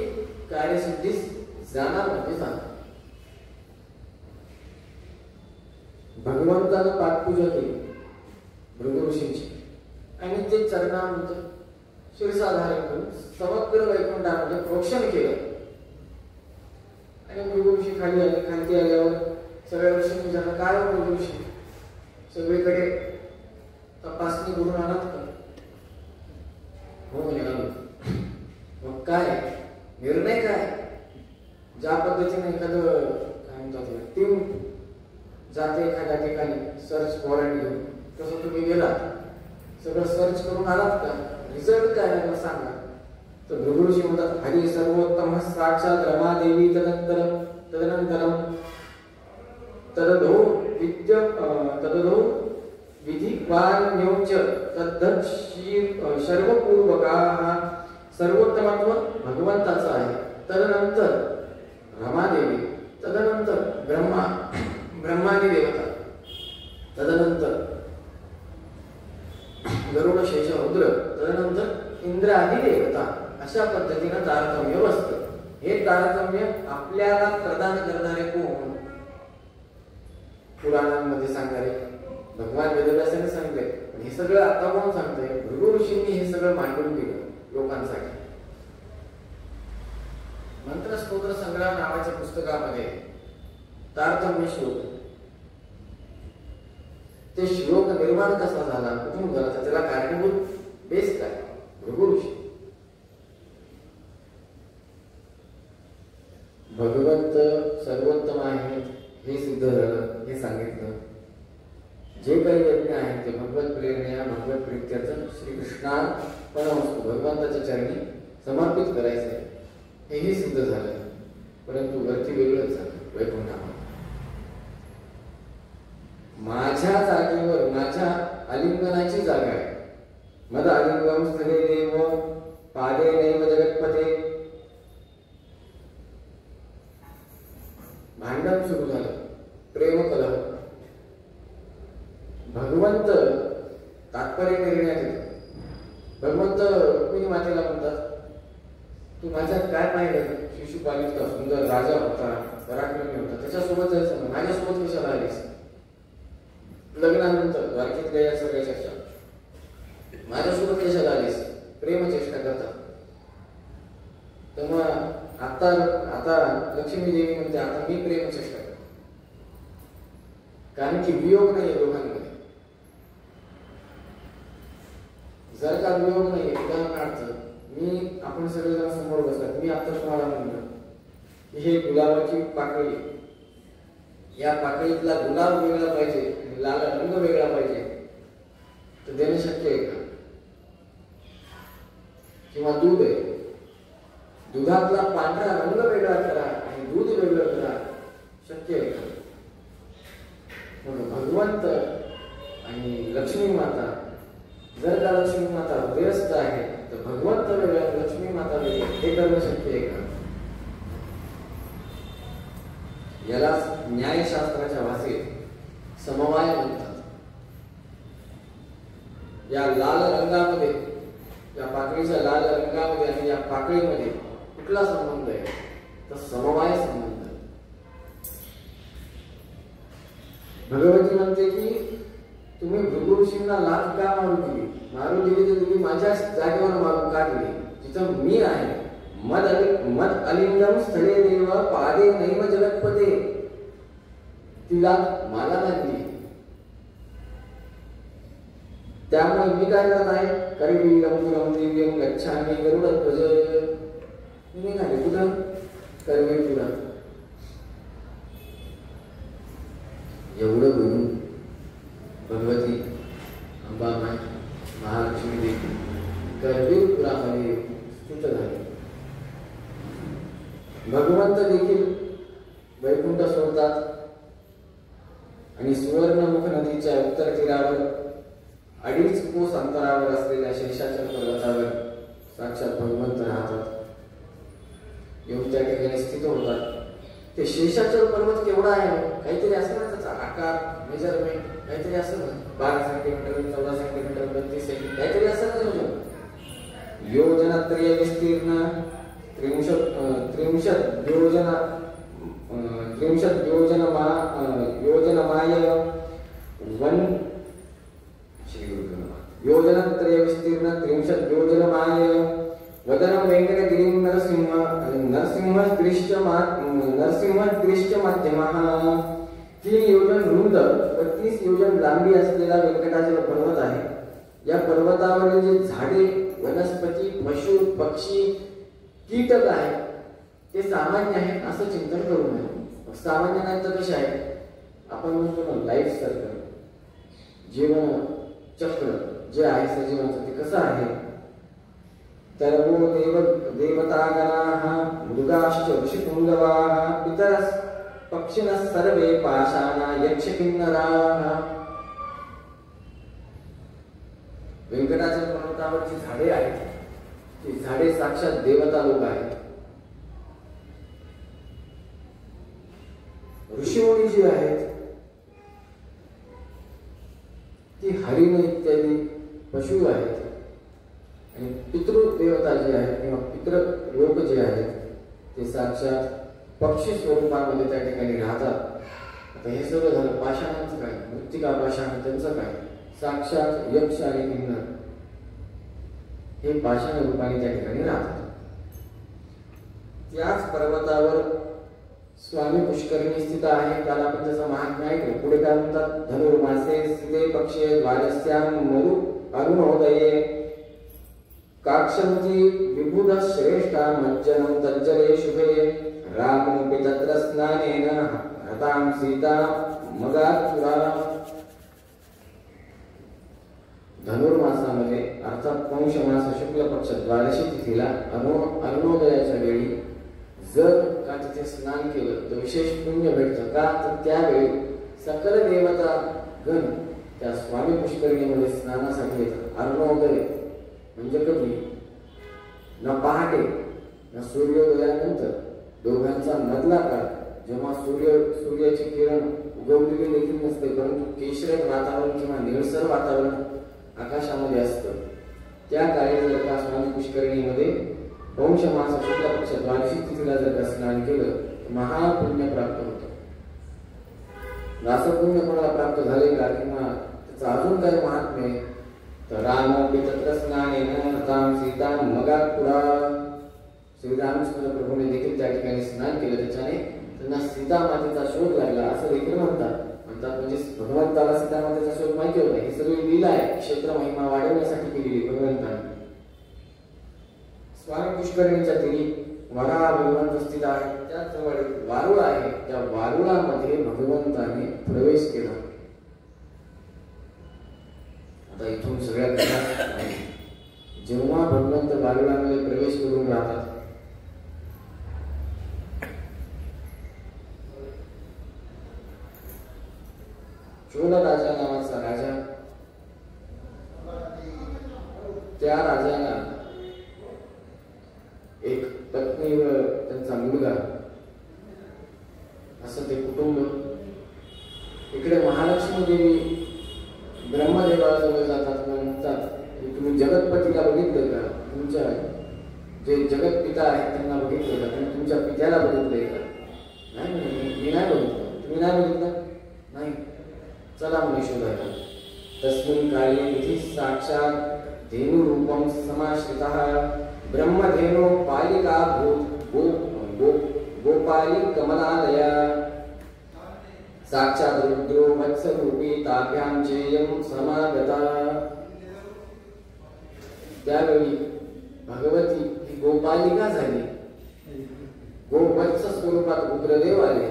A: कार्यसिद्धीस जाणार म्हणजे जाणार. भगवंतानं पाठपूजा केली भृगु ऋषींची आणि ते चरणामध्ये शिरसाधारण करून समग्र वैकुंठामध्ये प्रोक्षण केलं. आणि भृगु ऋषी खाली आले. खाली आल्यावर सगळ्या ऋषींनी विचारलं, काय हो भृगु ऋषी, सगळीकडे तपासणी करून आलात का? हो म्हणे आलो. मग काय निर्णय काय? ज्या पद्धतीने एखादं काय म्हणतात टीम जाते एखाद्या ठिकाणी सर्च वॉरंट घेऊन, तसं तुम्ही गेलात, सगळं सर्च करून आलात का? रिझल्ट काय आहे सांगा. तर भृगु ऋषी म्हणतात, हरी सर्वोत्तम साक्षात रमादेवी तदनंतरम तदधो विधिवान्योच सर्वपूर्वकाः सर्वोत्तमत्व भगवंताचं आहे. तदनंतर रमादेवी, तदनंतर ब्रह्मादी देवता, तदनंतर गरुड शेष रुद्र, तदनंतर इंद्र आदी देवता. अशा पद्धतीनं तारतम्य बसतं. हे तारतम्य आपल्याला प्रदान करणारे कोण? पुराणांमध्ये सांगणारे भगवान वेदव्यासाने सांगले. हे सगळं आता कोण सांगतंय? भृगु ऋषींनी हे सगळं मांडून दिलं लोकांसाठी. मंत्र स्तोत्र संग्रह नावाच्या पुस्तकामध्ये तारतम्य श्लोक, ते श्लोक निर्माण कसा झाला, कुठून झाला, त्याला कारणीभूत बेस काय? भृगु ऋषी. भगवंत सर्वोत्तम आहे हे सिद्ध झालं, हे सांगितलं. जे काही यज्ञ आहे ते भगवत प्रेरणा, भगवत प्रीत्यर्थ श्रीकृष्णार्पणमस्तु भगवंताच्या चरणी समर्पित करायचे, हेही सिद्ध झालं. परंतु वरती वेगळंच झालं. वैकुंठामध्ये माझ्या जागेवर माझ्या आलिंगनाची जागा आहे. मद आलिंगम स्थले देव पादे नैव जगत्पते. भांडण सुरू झालं, प्रेम कलह. भगवंत तात्पर्य निर्णयात येतो. भगवंत रुक्मिणी मातेला म्हणतात, तू माझ्यात काय पाहिलं? शिशुपाल इतका सुंदर राजा होता, पराक्रमी होता, त्याच्यासोबत जायचं, माझ्यासोबत कशाला आलीस? लग्नानंतर द्वारकेतल्या या सगळ्या चर्चा, माझ्यासोबत कशाला आलीस? प्रेमचेष्टा करतात. तेव्हा आता लक्ष्मी देवी म्हणते, आता मी प्रेमचेष्टा करतो, कारण की वियोग नाहीये दोघांमध्ये. जर का वियोग नाहीये, उदाहरणार्थ आपण सगळेजण समोर बसतात, मी आता तुम्हाला म्हणलं हे गुलाबाची पाकळी, या पाकळीतला गुलाब वेगळा पाहिजे, लाल रंग वेगळा पाहिजे, तर देणे शक्य आहे का? किंवा दूध आहे, दुधातला पांढरा रंग वेगळा करा आणि दूध वेगळं करा, शक्य आहे का? म्हणून भगवंत आणि लक्ष्मी माता, जर का लक्ष्मी माता व्यस्त आहे तर भगवंत वेगळा, लक्ष्मी माता वेगळी, हे करणं शक्य आहे का? याला न्यायशास्त्राच्या भाषेत समवाय म्हणतात. या लाल रंगामध्ये, या पाकळीच्या लाल रंगामध्ये आणि या पाकळीमध्ये कुठला संबंध आहे? तर समवाय संबंध. भगवती म्हणते की तुम्ही भृगु ऋषींना लाथ का मारू दिली तर तुम्ही माझ्या जागेवर मारून का दिली, जिथं मी आहे. मद अलिंगम स्थळे देव पादे नैव जगत्पते. तिला मला नाही. त्यामुळे मी काय करत आहे, कर्वीरम दिव्यम गच्छामि गरुडध्वज. मी निघाले कुठं? कर्वीरपुरा. एवढं बोलून भगवती अंबाबाई महालक्ष्मी देवी कर्वीरपुरामध्ये स्थित झाली. भगवंत देखील वैकुंठ सोडतात आणि सुवर्णमुख नदीच्या उत्तर तीरावर 2.5 कोस अंतरावर असलेल्या शेषाचल पर्वतावर साक्षात भगवंत राहतात. येऊन त्या ठिकाणी स्थित होतात. ते शेषाचल पर्वत केवढा आहे? काहीतरी असं ना त्याचा आकार, मेजरमेंट काहीतरी असं ना, 12 सेंटीमीटर, 14 सेंटीमीटर, 32 सेंटीमीटर काहीतरी असं ना. योजनत्रय विस्तीर्ण 30 योजनमाय योजनत्रय विस्तीर्ण 30 योजनमाय वदनं वेंकटगिरिं नरसिंहदृश्य मध्यमः. 3 योजन रुंद व 30 योजन लांबी असलेला वेंकटाचल पर्वत आहे. या पर्वतावरील जे झाडे, वनस्पती, पशु, पक्षी, कीटक आहेत ते सामान्य आहेत असं चिंतन करू नये. सामान्य नाही तर कसे आहेत? आपण म्हणतो ना लाईफ सर्कल, जीवन चक्र जे आहे सजीवांचं ते कसं आहे? तर वो देवतागणाः मृगाश्च ऋषिपुंगवाः पितरः पक्षिणः सर्वे पाषाणा यक्षकिन्नराः. वेंकटाचल पर्वतावर जी झाडे आहेत ती झाडे साक्षात देवता लोक आहेत. ऋषीमुनी जी आहेत ती हरिण इत्यादी पशु आहेत. आणि पितृदेवता जे आहेत किंवा पितृ लोक जे आहेत ते साक्षात पक्षी स्वरूपामध्ये त्या ठिकाणी राहतात. आता हे सगळं झालं. पाषाणांचं काय? मृत्तिका पाषाण त्यांचं काय? साक्षात यक्ष आणि किन्नर हे पाषाण रूपाने त्या ठिकाणी राहतात. त्याच पर्वतावर स्वामी पुष्करिणी स्थित आहे. काल आपण त्याचा महात्म्य ऐकलं. पुढे काय म्हणतात? धनुर्मासे स्थिते पक्षे द्वादश्याम मरु अरुणोदये काक्षन्ति विबुध श्रेष्ठा मज्जनं तज्जले शुभे रामोऽपि तत्र स्नानेन हतां सीता मगात्पुरा. धनुर्मासामध्ये अर्थात पौष मास शुक्ल पक्ष द्वादशी तिथीला अरुणोदयाच्या वेळी जर का तिथे स्नान केलं तर विशेष पुण्य भेटतं. का? तर त्यावेळी सकल देवता गण त्या स्वामी पुष्करिणीमध्ये स्नानासाठी येतात. अरुणोदय म्हणजे कधी? ना पहाटे ना सूर्योदयानंतर, दोघांचा मधला काळ जेव्हा सूर्याची किरण उगवलेली देखील नसते परंतु केशरट वातावरण किंवा निळसर वातावरण आकाशामध्ये असतं. त्या काळी जर का स्वामी पुष्करिणीमध्ये पौष मास शुक्ल पक्ष द्वादशी तिथीला जर का स्नान केलं तर महापुण्य प्राप्त होतं. रासपुण्य कोणाला प्राप्त झाले का किंवा त्याचं अजून काय महात्म्य आहे? तर रामोऽपि तत्र स्नानेन हतां सीतां मगात्पुरा. श्रीरामचंद्र प्रभूने देखील त्या ठिकाणी स्नान केलं, त्याच्याने त्यांना सीता मातेचा शोध लागला असं देखील म्हणतात. म्हणजे भगवंताला सीता मातेचा शोध माहिती होता. ही सगळी लीला आहे, क्षेत्र महिमा वाढवण्यासाठी केलेली भगवंताने. स्वामी पुष्करिणीच्या तीरी वराह भगवंत स्थित आहे. त्याच जवळ वारुळ आहे. त्या वारुळामध्ये भगवंताने प्रवेश केला. आता इथून सगळ्यात जेव्हा भगवंत वारुळामध्ये प्रवेश करून राहतात चोल राजा नावाचा राजा, त्या राजाला एक पत्नी व त्यांचा मुलगा असं ते कुटुंब. इकडे महालक्ष्मी देवी ब्रह्मदेवाजवळ जातात, म्हणतात तुम्ही जगतपतीला बघितलं का? तुमच्या जे जगत पिता आहेत त्यांना बघितलं का? तुम्ही तुमच्या पित्याला बघितलंय का? नाही, मी नाही बघितलं. तुम्ही नाही बघितलं? नाही. चला म्हणे शोधायला. तस्मिन् काले इति साक्षात् धेनु रूपं समाश्रितः ब्रह्मधेनो पालिका भूत गोपाली कमलालया. साक्षात रुद्रो वत्सरूपी ताभ्याम चेयम समागता. त्यावेळी भगवती ही गोपालिका झाली, गोवत्स स्वरूपात रुद्रदेव आले,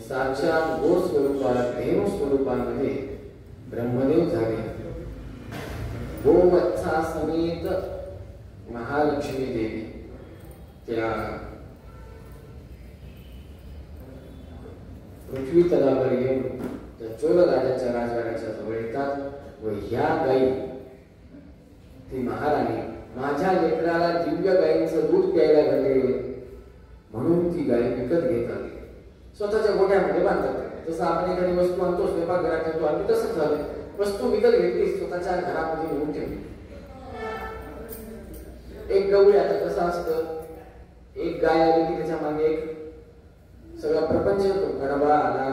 A: साक्षात गो स्वरूपात धेनु स्वरूपामध्ये ब्रह्मदेव झाले. गोवत्सा समेत महालक्ष्मी देवी त्या पृथ्वी तलावर येऊन त्या चोल राजाच्या राजवाड्याच्या जवळ येतात व ह्या गायी, ती महाराणी माझ्या लेकराला दिव्य गायींचं दूध प्यायला घातले म्हणून ती गाय विकत घेत आली. स्वतःच्या गोठ्यामध्ये बांधतात. जसं आपण एखादी वस्तू आणतो स्वयंपाकघरात ठेवतो, आम्ही तसंच झालं, वस्तू विकत घेतली, स्वतःच्या घरामध्ये नेऊन ठेवली. एक गवळी, आता कसं असतं, एक गाय आली की त्याच्या मागे एक सगळा प्रपंच येतो. कडबा आला,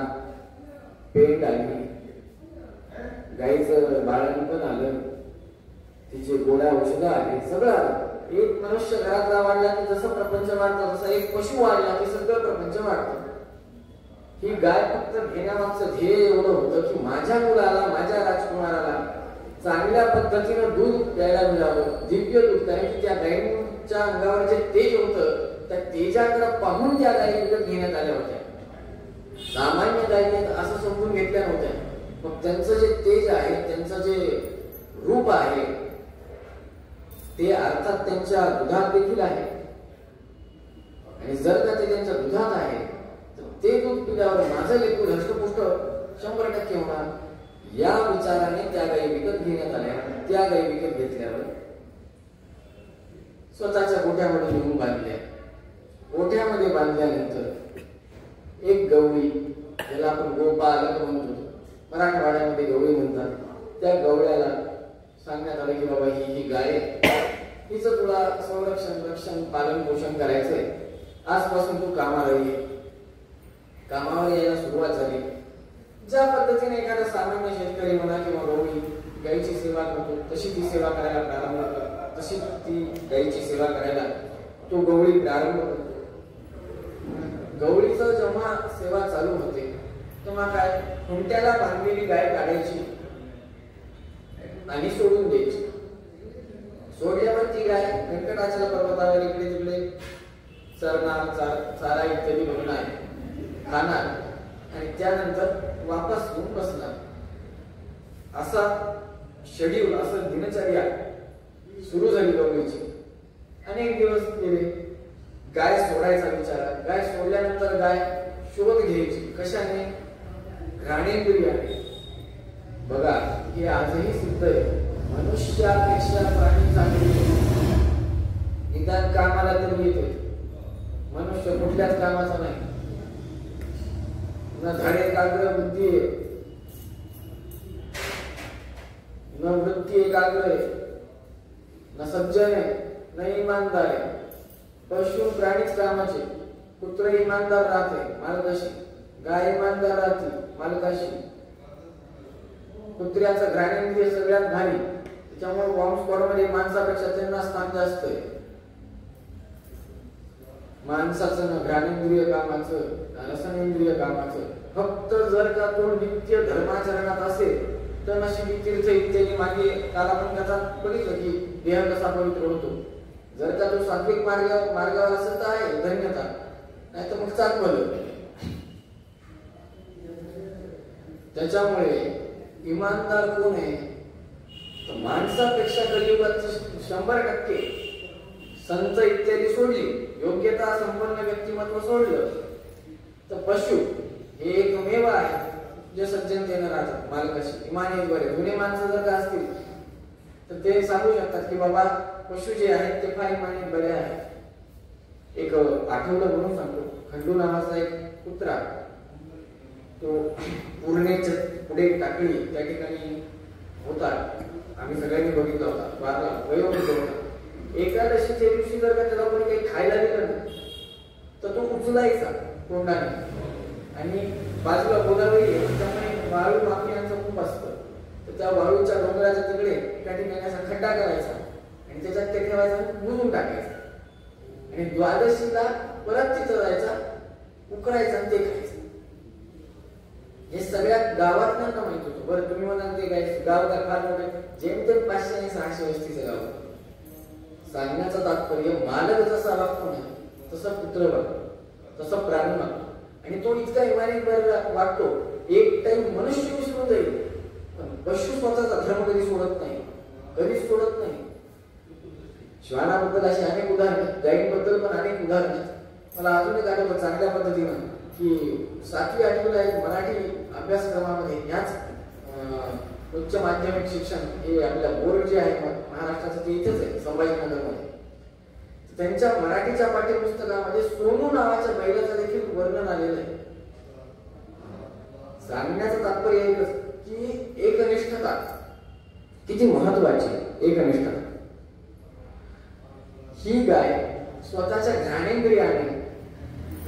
A: पेंट आली, गायीचं बाळण पण आलं, तिचे गोळ्या औषधं आली, सगळं आलं. एक मनुष्य घरातला वाढला की जसं प्रपंच वाढतं, तसं एक पशु वाढला की सगळं प्रपंच वाढतं. ही गाय फक्त घेण्यामागचं ध्येय एवढं होतं की माझ्या मुलाला, माझ्या राजकुमाराला चांगल्या पद्धतीनं दूध प्यायला मिळावं, दिव्य दूध. कारण की त्या गायींच्या अंगावर जे तेज होतं, त्या तेजाकडे पाहून त्या गायी विकत घेण्यात आल्या होत्या. सामान्य गायी असं समजून घेतल्या नव्हत्या. मग त्यांचं जे तेज आहे, त्यांचं जे रूप आहे, ते अर्थात त्यांच्या दुधात देखील आहे. आणि जर का ते त्यांच्या दुधात आहे तर ते दूध पिल्यावर माझं लेकरू धष्टपुष्ट 100% होणार. या विचाराने त्या गायी विकत घेण्यात आल्या. त्या गायी विकत घेतल्यावर स्वतःच्या गोठ्यामध्ये नेऊन बांधल्या. गोठ्यामध्ये बांधल्यानंतर एक गवळी, ज्याला आपण गोपालक म्हणतो, मराठवाड्यामध्ये गवळी म्हणतात, त्या गवळ्याला सांगण्यात आलं की बाबा ही गाय, हिचं तुला संरक्षण, रक्षण, पालन पोषण करायचंय. आजपासून तू कामाला ये. कामावर यायला सुरुवात झाली. ज्या पद्धतीने एखादा सामान्य शेतकरी म्हणा किंवा गवळी गायीची सेवा करतो, तशी ती सेवा करायला प्रारंभ करतो. तशी ती गायीची सेवा करायला तो गवळी प्रारंभ करतो. गवळीचं जेव्हा सेवा चालू होते तेव्हा काय, खुंट्याला बांधलेली गाय काढायची आणि सोडून द्यायची. सोडल्यावर ती गाय व्यंकटाचल पर्वतावर इकडे तिकडे चरणार, चारा इत्यादी बनणार, खाणार आणि त्यानंतर वापस होऊन बसणार. असा शेड्यूल, असं दिनचर्या सुरू झाली गवळीची. अनेक दिवस गेले. गाय सोडायचा विचार. गाय सोडल्यानंतर गाय शोध घ्यायची. कशाने? घ्राणेंद्रियाने. बघा, हे आजही सिद्ध आहे. मनुष्यापेक्षा प्राणी चांगले. निदान कामाला तर येते. मनुष्य कुठल्याच कामाचा नाही. न धड एकाग्र बुद्धी आहे, न वृत्ती एकाग्र आहे, न सज्जन आहे, न इमानदार आहे. पशु प्राणीच कामाचे. कुत्र इमानदार राहते मालकाशी, गाय इमानदार राहते मालकाशी. कुत्र्याचं घ्राणेंद्रिय सगळ्यात भारी, त्याच्यामुळे बॉम्ब स्क्वॉड मध्ये माणसापेक्षा त्यांना स्थान जास्त आहे. माणसाचं घ्राणेंद्रिय कामाचं, रसनेंद्रिय कामाचं. फक्त जर का तो नित्य धर्माचरणात असेल तर नशिबी तीर्थ इत्यादी मागे काल आपण त्याचा बघितलं की देह कसा पवित्र होतो. जर का तो सात्विक मार्गावर असेल तर आहे धन्यता, नाही तर मग चाकवलं. त्याच्यामुळे इमानदार कोण आहे तर माणसापेक्षा कलियुगात 100% संत इत्यादी सोडली, योग्यता संपन्न व्यक्तिमत्व सोडलं तर पशु हे एकमेव आहे जे सज्जनतेने राहतात मालकाशी, इमानीद्वारे. जुने माणसं जर का असतील तर ते सांगू शकतात की बाबा पशु जे आहेत ते फार इमानीत बरे आहेत. एक आठवलं म्हणून सांगतो. खंडू नावाचा एक कुत्रा, तो पूर्णेच्या पुढे टाकळी त्या ठिकाणी होता. आम्ही सगळ्यांनी बघितला होता. वारला, वयोवृद्ध होता. एकादशीच्या दिवशी जर का त्याला कोणी काही खायला दिलं तर तो उचलायचा तोंडाने आणि बाजूला गोदावरी त्यामुळे वाळू माफियांचं खूप असतं, तर त्या वाळूच्या डोंगराच्या तिकडे त्या ठिकाणी असा खड्डा करायचा आणि त्याच्यात ते ठेवायचा, बुजून टाकायचा आणि द्वादशीला परत तिथं जायचा, उकरायचा आणि ते खायचं. हे सगळ्या गावातल्यांना माहित होतं. बरं तुम्ही म्हणाल ते काय गाव काय फार मोठे, जेमतेम 500 आणि 600 वस्तीचं गाव. सांगण्याचं तात्पर्य मालक जसा वागतो ना तसा पुत्र वागतो, तसा प्राणी वागतो. आणि तो इतका इमानीदार वागतो, एक टाइम मनुष्य विसरून जाईल पण पशु स्वतःचा धर्म कधी सोडत नाही, कधीच सोडत नाही. श्वानाबद्दल अशी अनेक उदाहरणं, गायींबद्दल पण अनेक उदाहरणं. मला अजून एक आठवतं चांगल्या पद्धतीनं की 7वी 8वीला एक मराठी अभ्यासक्रमामध्ये याच उच्च माध्यमिक शिक्षण हे आपल्या बोर्ड जे आहे महाराष्ट्राचं ते इथेच आहे संभाजीनगरमध्ये. त्यांच्या मराठीच्या पाठ्यपुस्तकामध्ये सोनू नावाच्या बैलाचं देखील वर्णन आलेलं आहे. सांगण्याचं तात्पर्य एकच की एकनिष्ठता किती महत्वाची. एकनिष्ठता ही गाय स्वतःच्या ज्ञानेंद्रियाने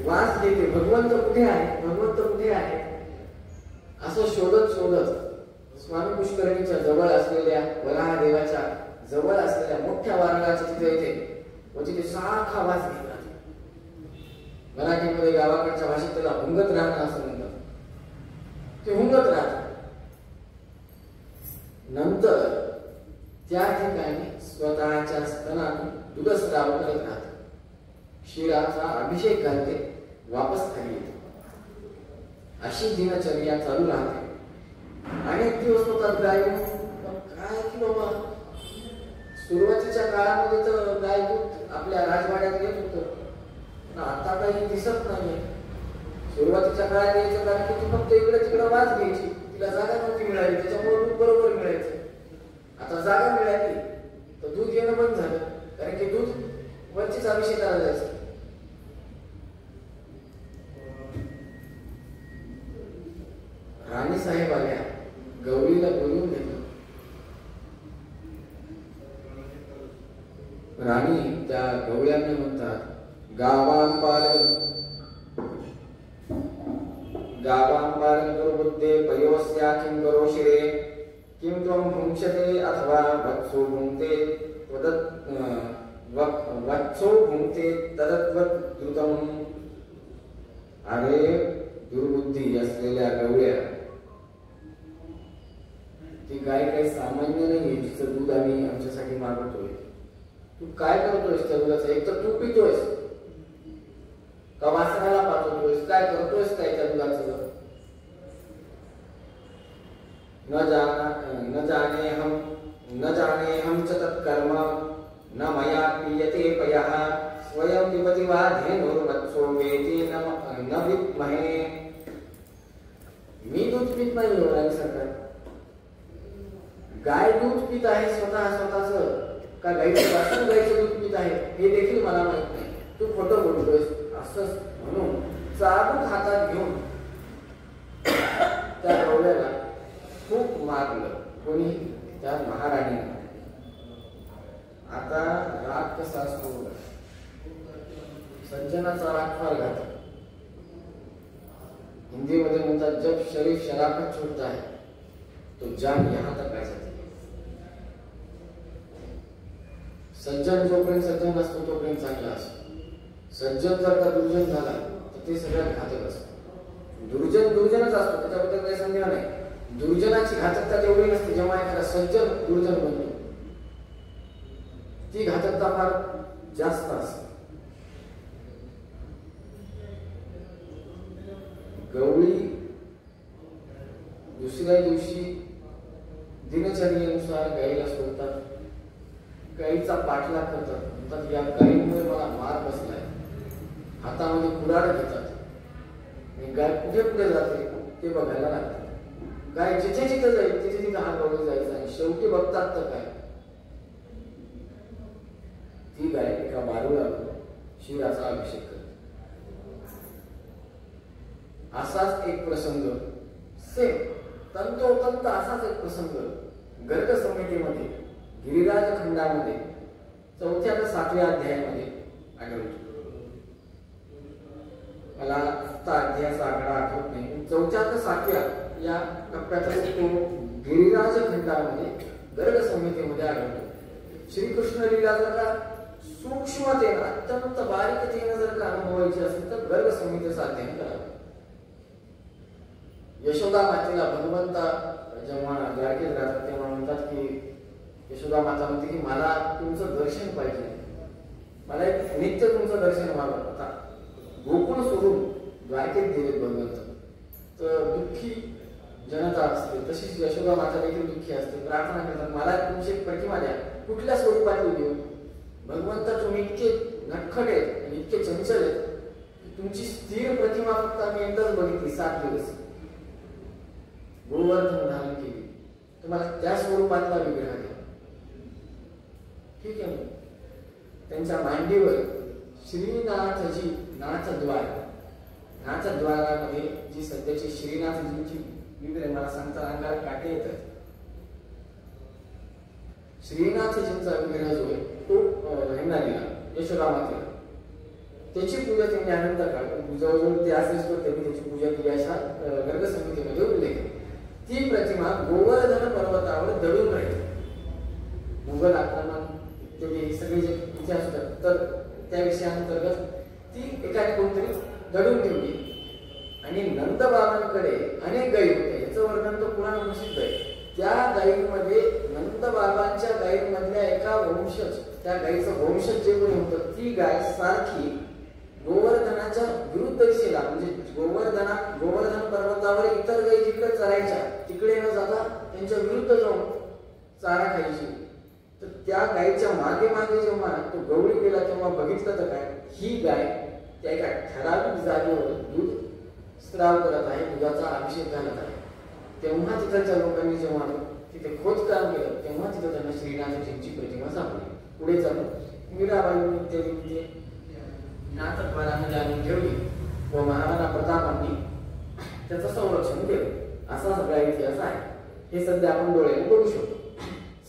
A: वास घेते, भगवंत कुठे आहे, भगवंत कुठे आहे असं शोधत शोधत स्वामी पुष्करणीच्या जवळ असलेल्या वराह देवाच्या जवळ असलेल्या मोठ्या वारणाच्या तिथे येते व तिथे सारखा वास घेत राहते. मराठीमध्ये गावाकडच्या भाषेत त्याला हुंगत राहणं असं म्हणतात. ते हुंगत राहत. नंतर त्या ठिकाणी स्वतःच्या स्तनातून दुधस्राव करत राहते, क्षीराचा अभिषेक घालते, वापस खाली येते. अशी दिनचर्या चालू राहते. अनेक दिवस होतात. गाय काय की बाबा, सुरुवातीच्या काळामध्ये तर गाय दूध आपल्या राजवाड्यात येत होतं, पण आता काही दिसत नाही. सुरुवातीच्या काळात यायचं कारण की ती फक्त इकडे तिकडे वास घ्यायची, तिला जागा नव्हती मिळाली, त्याच्यामुळे दूध बरोबर मिळायचं. आता जागा मिळाली तर दूध येणं बंद झालं, कारण की दूध वरचीच अभिषेकाला जायचं. राणी साहेब आल्या, गवळीला बोलवून घेतलं. राणी त्या गवळ्यांना म्हणतात, गावांपालन करो बुद्धे पयोस्या किं करो शिरे किं त्वं भुंक्षते अथवा वत्सो भुंक्ते वत्सो भुंक्ते तदत्वत् द्रुतम्. अरे दुर्बुद्धी असलेल्या गवळ्या, ती गाय काही सामान्य नाही, जिचं दूध आम्ही आमच्यासाठी मागवतोय. तू काय करतोयस त्या दुधाचं? एक तर तू पितोयस का वासनाला पाठवतोयस, काय करतोयस काय त्या दुधाचं? न जाने हम च तत्कर्म न मया पीयते पयः स्वयं पिबति वा धेनुर्वत्सो वेति न विद्महे. मी दूध पित नाही राणी सरकार. गाय दूध पित आहे स्वतःच का गाईचं वासरू गाईचं दूध पित आहे हे देखील मला माहित नाही. तू खोटं बोलतोयस असं म्हणून चाबूक हातात घेऊन त्या गवळ्याला खूप मारलं. कोणी? त्या महाराणीने. आता राग कसा असतो? सज्जनाचा राग फार घातक. हिंदीमध्ये म्हणतात, जब शरीफ शराफत छोड़ता है तो जान यहां तक आ जाती है. सज्जन जोपर्यंत सज्जन असतो तोपर्यंत चांगला असतो. सज्जन जर का दुर्जन झाला तर ते सगळ्यात घातक असतो. दुर्जन दुर्जनच असतो, त्याच्याबद्दल काही संदेह नाही. दुर्जनाची घातकता तेवढी नसते जेव्हा एखादा सज्जन दुर्जन बनतो, ती घातकता फार जास्त असते. गवळी दुसऱ्या दिवशी दिनचर्येनुसार गाईला सोडतात, गाईचा पाठलाग करतात. म्हणतात, या गाईमुळे मला मार बसलाय. हातामध्ये कुऱ्हाड घेतात, गाय कुठे कुठे जाते ते बघायला लागतात. गाय जिथे जिथे जाईल तिथे तिथे हात बघत जायचं आणि शेवटी बघतात तर काय, ती गाय एका बारूळावर शिराचा अभिषेक करते. असाच एक प्रसंग, सेम तंतोतंत असाच एक प्रसंग गर्ग संहितेमध्ये गिरिराज खंडामध्ये 4थ्या ते 7व्या अध्यायामध्ये आढळतो. मला आता अध्यायाचा आकडा आठवत नाही, 4थ्या ते 7व्या या टप्प्यात तो गिरिराज खंडामध्ये गर्ग संहितेमध्ये आढळतो. श्रीकृष्ण लीला जर का सूक्ष्मतेनं अत्यंत बारीकतेनं जर का अनुभवायची असेल तर गर्ग संहितेचा अध्ययन करावं. यशोदा मातेला भगवंता जेव्हा द्वारकेत राहतात तेव्हा म्हणतात की यशोदा माता म्हणते की मला तुमचं दर्शन पाहिजे, मला एक नित्य तुमचं दर्शन व्हावं. आता गोकुळ सोडून द्वारकेत गेले भगवंत, तर दुःखी जनता असते तशीच यशोदा माता देखील दुःखी असते. प्रार्थना करतात मला तुमची एक प्रतिमा द्या, कुठल्या स्वरूपात देऊ. भगवंता तुम्ही इतके नटखट आहेत आणि इतके चंचल आहेत की तुमची स्थिर प्रतिमा फक्त आम्ही एकदाच बघितली 7 दिवस, गोवर्धन धारण केली, तुम्हाला त्या स्वरूपातला विग्रह द्या. ठीक आहे. त्यांच्या मांडीवर श्रीनाथजी नाथद्वार, नाथद्वारामध्ये जी सध्याची श्रीनाथजींची विग्रह, मला सांगता अंगाला काटे येतात. श्रीनाथजींचा विग्रह जो आहे तो ह्यांना दिला यशोदा मातेला. त्याची पूजा त्यांनी आनंद काढली, जवळजवळ ते असेच तर त्यांनी त्याची पूजा केली अशा गर्गसंहितेमध्ये उल्लेख. ती प्रतिमा गोवर्धन पर्वतावर दडून राहिली. मुघल आक्रमण इत्यादी सगळे जे इतिहास होतात तर त्या विषयाअंतर्गत ती एकाने कोणतरी दडून ठेवली. आणि नंदबाबांकडे अनेक गायी होत्या, याचं वर्णन तो पुराण प्रसिद्ध आहे. त्या गायींमध्ये नंदबाबांच्या गायींमधल्या एका वंशज, त्या गायीचं वंशज जे कोणी होतं ती गाय सारखी गोवर्धनाच्या विरुद्ध दिशेला, म्हणजे गोवर्धन पर्वतावर इतर गायी जिकडे चरायच्या तिकडे न जाता त्यांच्या विरुद्ध जाऊन चारा खायची. तर त्या गायीच्या मागे मागे जेव्हा तो गवळी गेला तेव्हा बघितलं तर काय, ही गाय त्या एका ठराविक जागेवर दूध स्त्राव करत आहे, दुधाचा अभिषेक घालत आहे. तेव्हा तिथल्या लोकांनी जेव्हा तिथे खोदकाम केलं तेव्हा तिथे त्यांना श्रीनाथजींची प्रतिमा सापडली. पुढे चालून मीराबाई इत्यादी नाथद्वारामध्ये आणून ठेवली व महाराणा प्रतापांनी त्याचं संरक्षण केलं. असा सगळा इतिहास आहे. हे सध्या आपण डोळ्याने बघू शकतो.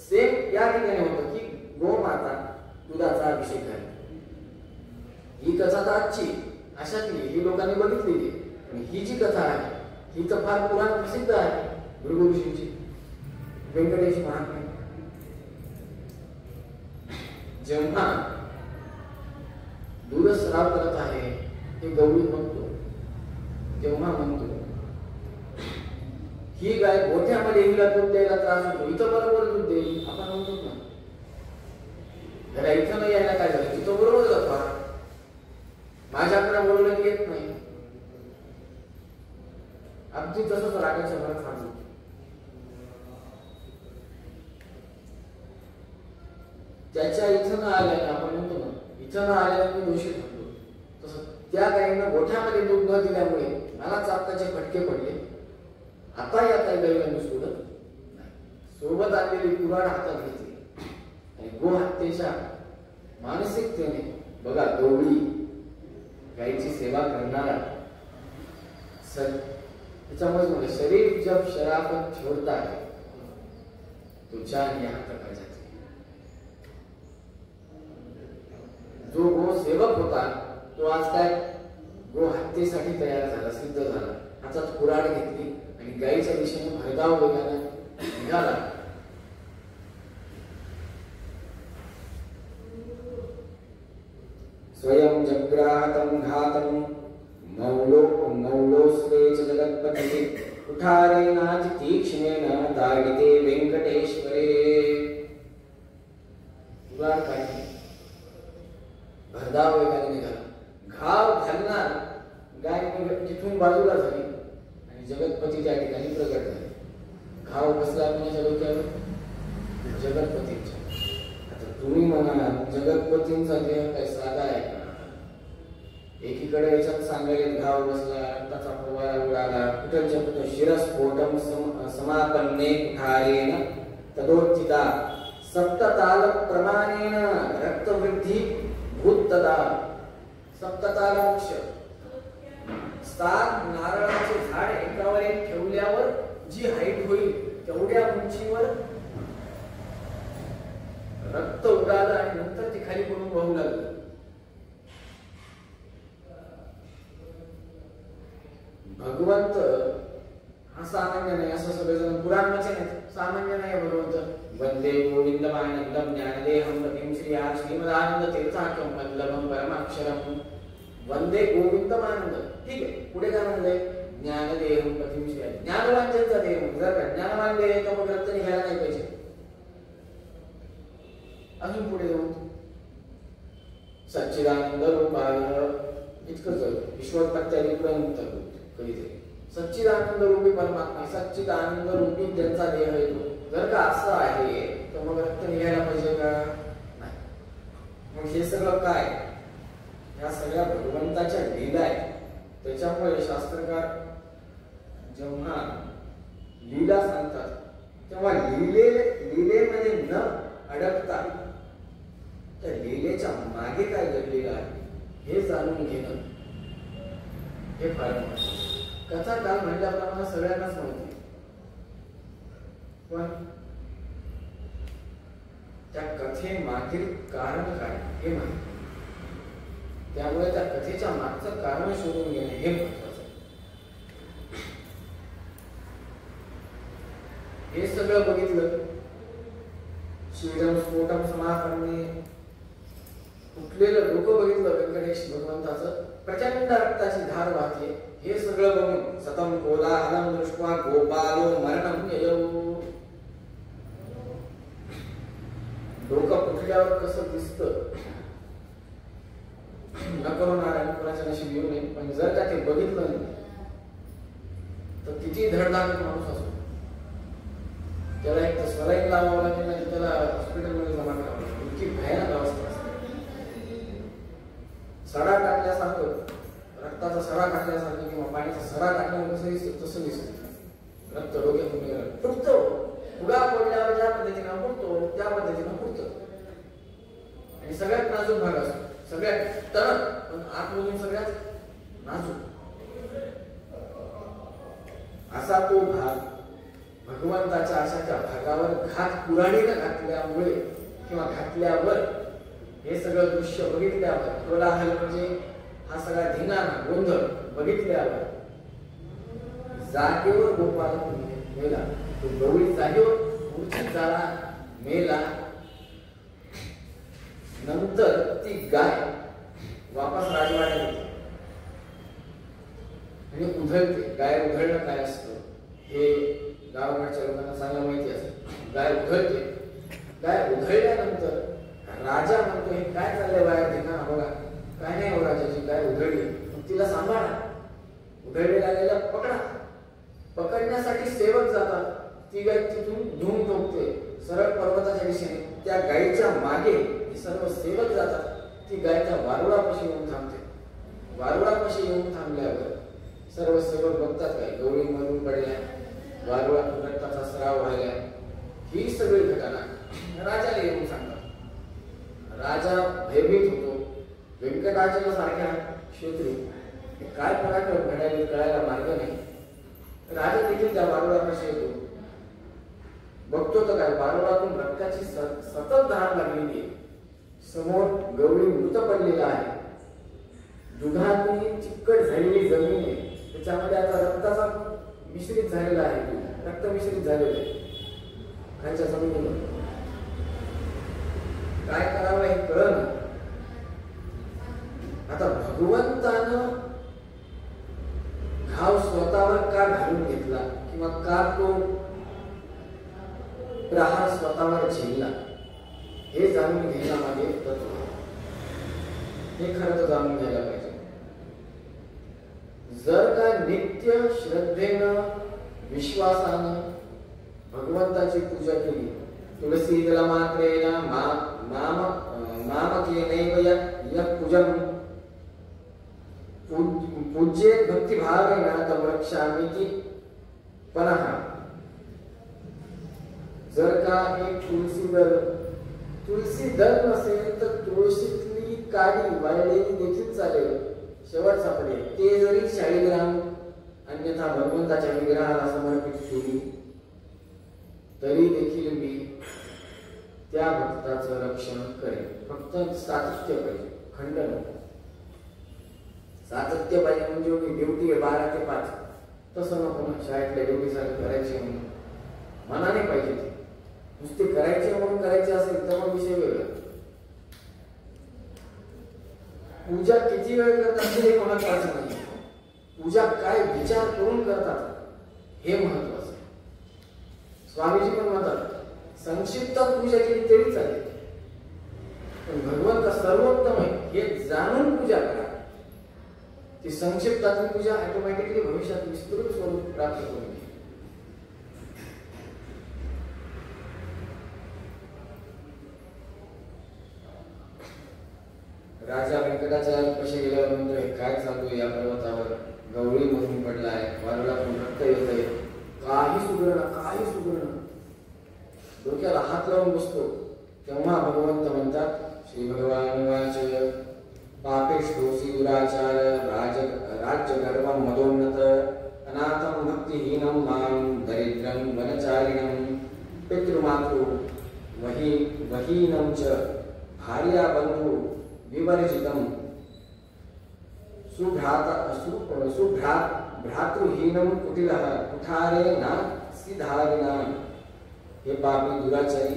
A: सेम या ठिकाणी होतं की गोमाता दुधाचा अभिषेक झाला. ही कथा तर आजची अशातली ही लोकांनी बघितलेली, आणि ही जी कथा आहे ही तर फार पुराण प्रसिद्ध आहे. भृगु ऋषींची व्यंकटेश महात्म्य. जेव्हा दूध स्राव करत आहे हे गवळी म्हणतो तेव्हा म्हणतो ही गाय गोठ्यामध्ये हिला दूध द्यायला त्रास होतो, इथं बरोबर दूध देईल आपण म्हणतो ना. जरा इथं नाही यायला काय झालं, तिथं बरोबर जातो, माझ्याकडे बोलणं येत नाही. अगदी तसंच रागाच्या भरात थांबतो. त्याच्या इथं न आल्यानं आपण म्हणतो ना, इथं न आल्यानं मी दोषी थांबतो. तसं त्या गायीनं गोठ्यामध्ये दूध न दिल्यामुळे मला चापकाचे फटके पडले. आता या काही गायीला मी सोडत नाही. सोबत आलेली कुऱ्हाड हातात घेतली आणि गोहत्येच्या मानसिकतेने बघा गवळी गायीची सेवा करणारा त्याच्यामुळे शरीर जब शराफत छोड़ता है तो जान यहाँ तक आ जाती है. जो गो सेवक होता तो आज काय गो हत्येसाठी तयार झाला, सिद्ध झाला. हातात कुऱ्हाड घेतली आणि गायीच्या दिशेने भरधाव वेगाने निघाला. स्वयं जग्राहतं घातं मौलोस्वे च जगत्पतिः कुठारेणाति तीक्ष्णेन दाडिते वेंकटेश्वरे. कुऱ्हाड काढली, भरधाव वेगाने निघाला. घाव घालणार गाय तिथून बाजूला झाली आणि जगतपती त्या ठिकाणी प्रगट झाले. घाव बसला कोणाच्या डोक्यावर? जगतपतींच्या. आता तुम्ही म्हणा जगतपतींचा देह काय साधा आहे का? एकीकडे याच्यात सांगायला घाव बसला, रक्ताचा फवारा उडाला, कुठलच्या कुठं शिरस्फोटम समापन्ने कुठारेण तदोत्थिता सप्तताल प्रमाणेन रक्तवृद्धी भूतदा. सप्तताल वृक्ष, 7 नारळाचे झाड एकावर एक ठेवल्यावर जी हाईट होईल तेवढ्या उंचीवर रक्त उडालं आणि नंतर ते खाली पडून वाहू लागलं. भगवंत हा सामान्य नाही असं सगळेजण पुराण वाचन आहेत. सामान्य नाही भगवंत. वंदे गोविंदमानंदम ज्ञानदेहं रतिं श्रिया श्रीमदानंद तीर्थाख्यम वल्लभं परमाक्षरम. वंदे गोविंदमानंद. ठीक आहे, पुढे काय म्हणलंय? ज्ञानदेहं पतिं श्रेय. ज्ञानवान ज्यांचा देह, जर का ज्ञानवान देह आहे तर मग रक्त निघायला नाही पाहिजे. अजून पुढे जाऊन सच्चिदानंद रूपाय इतकंच विश्वोत्पत्त्यादी प्रमुख कधीतरी सच्चिदानंद रूपी परमात्मा, सच्चिदानंद रूपी ज्यांचा देह आहे तो जर का असं आहे तर मग रक्त निघायला पाहिजे का? नाही. मग हे सगळं काय? या सगळ्या भगवंताच्या लीला आहेत. त्याच्यामुळे शास्त्रकार जेव्हा लीला सांगतात तेव्हा लीलेमध्ये न अडकता त्या लीलेच्या मागे काय घडलेलं आहे हे जाणून घेणं हे फार महत्त्वाचं. कथा काल म्हणल्याप्रमाणे सगळ्यांनाच माहिती, पण त्या कथेमागील कारण काय हे माहिती. त्यामुळे त्या कथेच्या मागचं कारण शोधून घेणे हे महत्वाचं आहे. हे सगळं बघितलं. शिवजन स्फोटम समापन्ने फुटलेलं डोकं बघितलं व्यंकटेश भगवंताचं, प्रचंड रक्ताची धार वाहते. हे सगळं बघून सतम कोलाहलम दृष्ट्वा गोपालो मरणम ययौ. डोकं फुटल्यावर कसं दिसतं न करू नारायण कोणाच्या नशीब येऊ नये, पण जर का ते बघितलं नाही तर किती धडधाकट माणूस असतो त्याला एक तर सलाईन लावावं लागेल नाही, त्याला हॉस्पिटलमध्ये जमा करावं लागेल. इतकी भयानक अवस्था असते. सडा टाकल्यासारखं, रक्ताचा सडा टाकल्यासारखं किंवा पाण्याचा सडा टाकल्यावर कसं दिसतं तसं दिसतं. रक्त डोक्यातून फुटतो, फुगा पडल्यावर ज्या पद्धतीनं फुटतो त्या पद्धतीनं फुटतं. आणि सगळ्यात नाजूक भाग असतो, सगळ्यात तण पण आतमधून सगळ्यात नाजूक असा तो भाग. भगवंताच्या अशा त्या भागावर घात कुऱ्हाडीनं घातल्यामुळे किंवा घातल्यावर हे सगळं दृश्य बघितल्यावर, कोलाहल म्हणजे हा सगळा धिंगाणा गोंधळ बघितल्यावर जागेवर गोपाल मेला. तो गवळी जागेवर मूर्छित झाला, मेला. नंतर ती गाय वापस राजवाड्यात येते आणि उधळते. गाय उधळणं काय असतं हे गावाकडच्या लोकांना चांगलं माहिती असेल. गाय उधळते. गाय उधळल्यानंतर राजा म्हणतो हे काय चाललंय बाहेर ठिकाण बघा, काय नाही हो राजाची गाय उधळली, तिला सांभाळा, उधळलेल्या गायला पकडा. पकडण्यासाठी सेवक जातात. ती गाय तिथून धुवून ठोकते सरळ पर्वताच्या दिशेने. त्या गायीच्या मागे सर्व सेवक जातात. ती गाय त्या वारुळापाशी येऊन थांबते. वारुळापाशी येऊन थांबल्यावर सर्व सेवक बघतात काय गवळी मरून पडल्या, वारुळातून रक्ताचा स्राव व्हायला. ही सगळी घटना राजाला येऊन सांगतात. राजा भयभीत होतो. व्यंकटाचल सारख्या क्षेत्री काय पराक्रम घडायला कळायला मार्ग नाही. राजा देखील त्या वारुळापाशी येतो. बघतो तर काय वारुळातून रक्ताची सतत धार लागलेली आहे. समोर गवळी मृत पडलेला आहे. दुधातून चिकट झालेली जमीन आहे, त्याच्यामध्ये आता रक्ताचा मिश्रित झालेला आहे, रक्त मिश्रित झालेलं आहे खालच्या जमिनीवर. काय करावं हे कळलं. आता भगवंतानं घाव स्वतःवर का घालून घेतला किंवा का तो प्रहार स्वतःवर झेलला हे जाणून घेण्यामागे तत्व हे खरं तर जाणून घ्यायला पाहिजे. जर का नित्य श्रद्धेनं विश्वासानं भगवंताची पूजा केली, तुलसी दल मात्रेण मामकेनैव यः पूजं पूज्ये भक्तिभावेन तं रक्षामीति पुनः. जर का एक तुलसी दल नसेल तर तुळशीतली काडी वाळलेली देखील चालेल, शेवट सापडेल. ते जरी 40 ग्राम अन्यथा भगवंताच्या विग्रहाला समर्पित केली तरी देखील मी त्या भक्ताचं रक्षण करेन. फक्त सातत्य पाहिजे, खंड नको. सातत्य पाहिजे म्हणजे ड्युटी आहे 12 ते 5 तसं नको ना. शाळेतल्या ड्युटी सारखं करायची म्हणून मनाने पाहिजे. ते नुसते करायचे म्हणून करायचे असेल तर मग विषय वेगळा. पूजा किती वेळ करत असेल हे महत्वाचं नाही. पूजा काय विचार करून करतात हे महत्वाचं. स्वामीजी पण म्हणतात संक्षिप्त पूजा केली तरी चालेल, पण भगवंत सर्वोत्तम आहे हे जाणून पूजा करा. ती संक्षिप्तातली पूजा ऑटोमॅटिकली भविष्यात विस्तृत स्वरूप प्राप्त करून घ्या. राजा व्यंकटाचार्य कसे गेल्यावर म्हणतोय काय चालू या पर्वतावर, गवळी मरून पडलाय, वारुळातून रक्त येतंय, काही सुगरण डोक्याला हात लावून बसतो. तेव्हा भगवंत म्हणतात, श्री भगवान वाच पापेष्टोसी दुराचार राज्य गर्वं मदोन्नत अनाथं भक्तिहीनं मां दरिद्रं वनचारिणं पितृमातृ वहीनं च भार्या बंधु विवर्जितं भ्रातृहीनं कुठारे न सिधारिना. हे पापी दुराचारी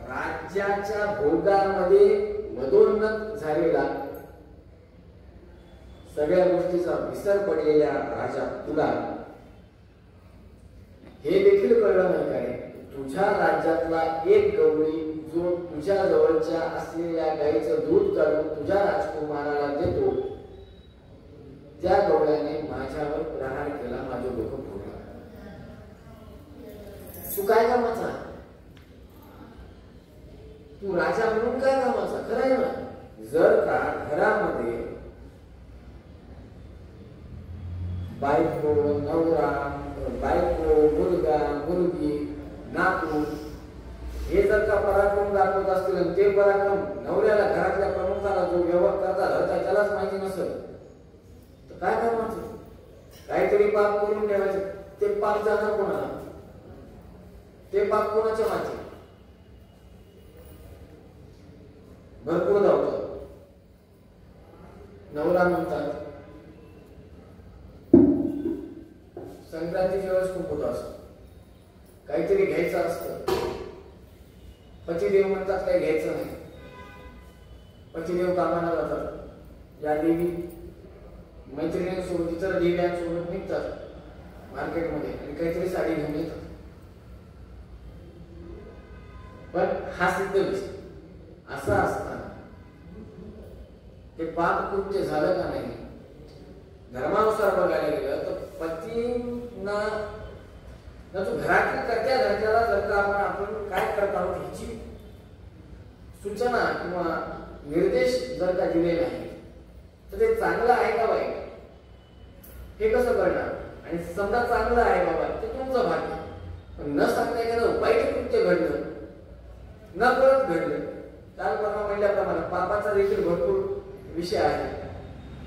A: राज्याच्या भोगामध्ये मदोन्नत झालेला, सगळ्या गोष्टीचा विसर पडलेल्या राजा तुला हे देखील कळलं नाही काय, तुझ्या राज्यातला एक गवळी जो तुझ्या जवळच्या असलेल्या गाईचं दूध काढून तुझ्या राजकुमाराला देतो, त्या गवळ्याने माझ्यावर प्रहार केला, माझं डोकं फोडलं. तू काय कामाचा, तू राजा म्हणून काय कामाचा. खरं आहे ना, जर का घरामध्ये बायको नवरा, बायको मुलगा मुलगी नातू हे जर का पराक्रम दाखवत असतील आणि ते पराक्रम नवऱ्याला घरातल्या प्रमुखाला जो व्यवहार करता त्यालाच माहिती नसेल तर काय कामाचं. काहीतरी पाप करून ठेवायचं, ते पाप जाणार कोणाला, ते पाप कोणाच्या मागे. भरपूर धावतात. नवरा म्हणतात संक्रांतीच्या वेळेस खूप होत असत, काहीतरी घ्यायचं असतं. पतिदेव म्हणतात काही घ्यायचं नाही. पतिदेव कामाला जातात, या देवी मैत्रिणींसोबत इतर देव्यांसोबत निघतात मार्केटमध्ये आणि काहीतरी साडी घेऊन येतात. पण हा सिद्ध विषय असा असताना ते पाप कृत्य झालं का नाही, धर्मानुसार बघायला गेलं तर पतींना जो घरातील कर्त्या धर्त्याला जर का आपण काय करत आहोत ह्याची सूचना किंवा निर्देश जर का दिले नाही तर ते चांगलं आहे का वाईट हे कसं करणार. आणि समजा चांगलं आहे बाबा ते तुमचं भाग्य, पण न सांगता एखादं वाईट कृत्य घडलं, न कळत घडलं. काल परवा म्हणल्याप्रमाणे पापाचा देखील भरपूर विषय आहे.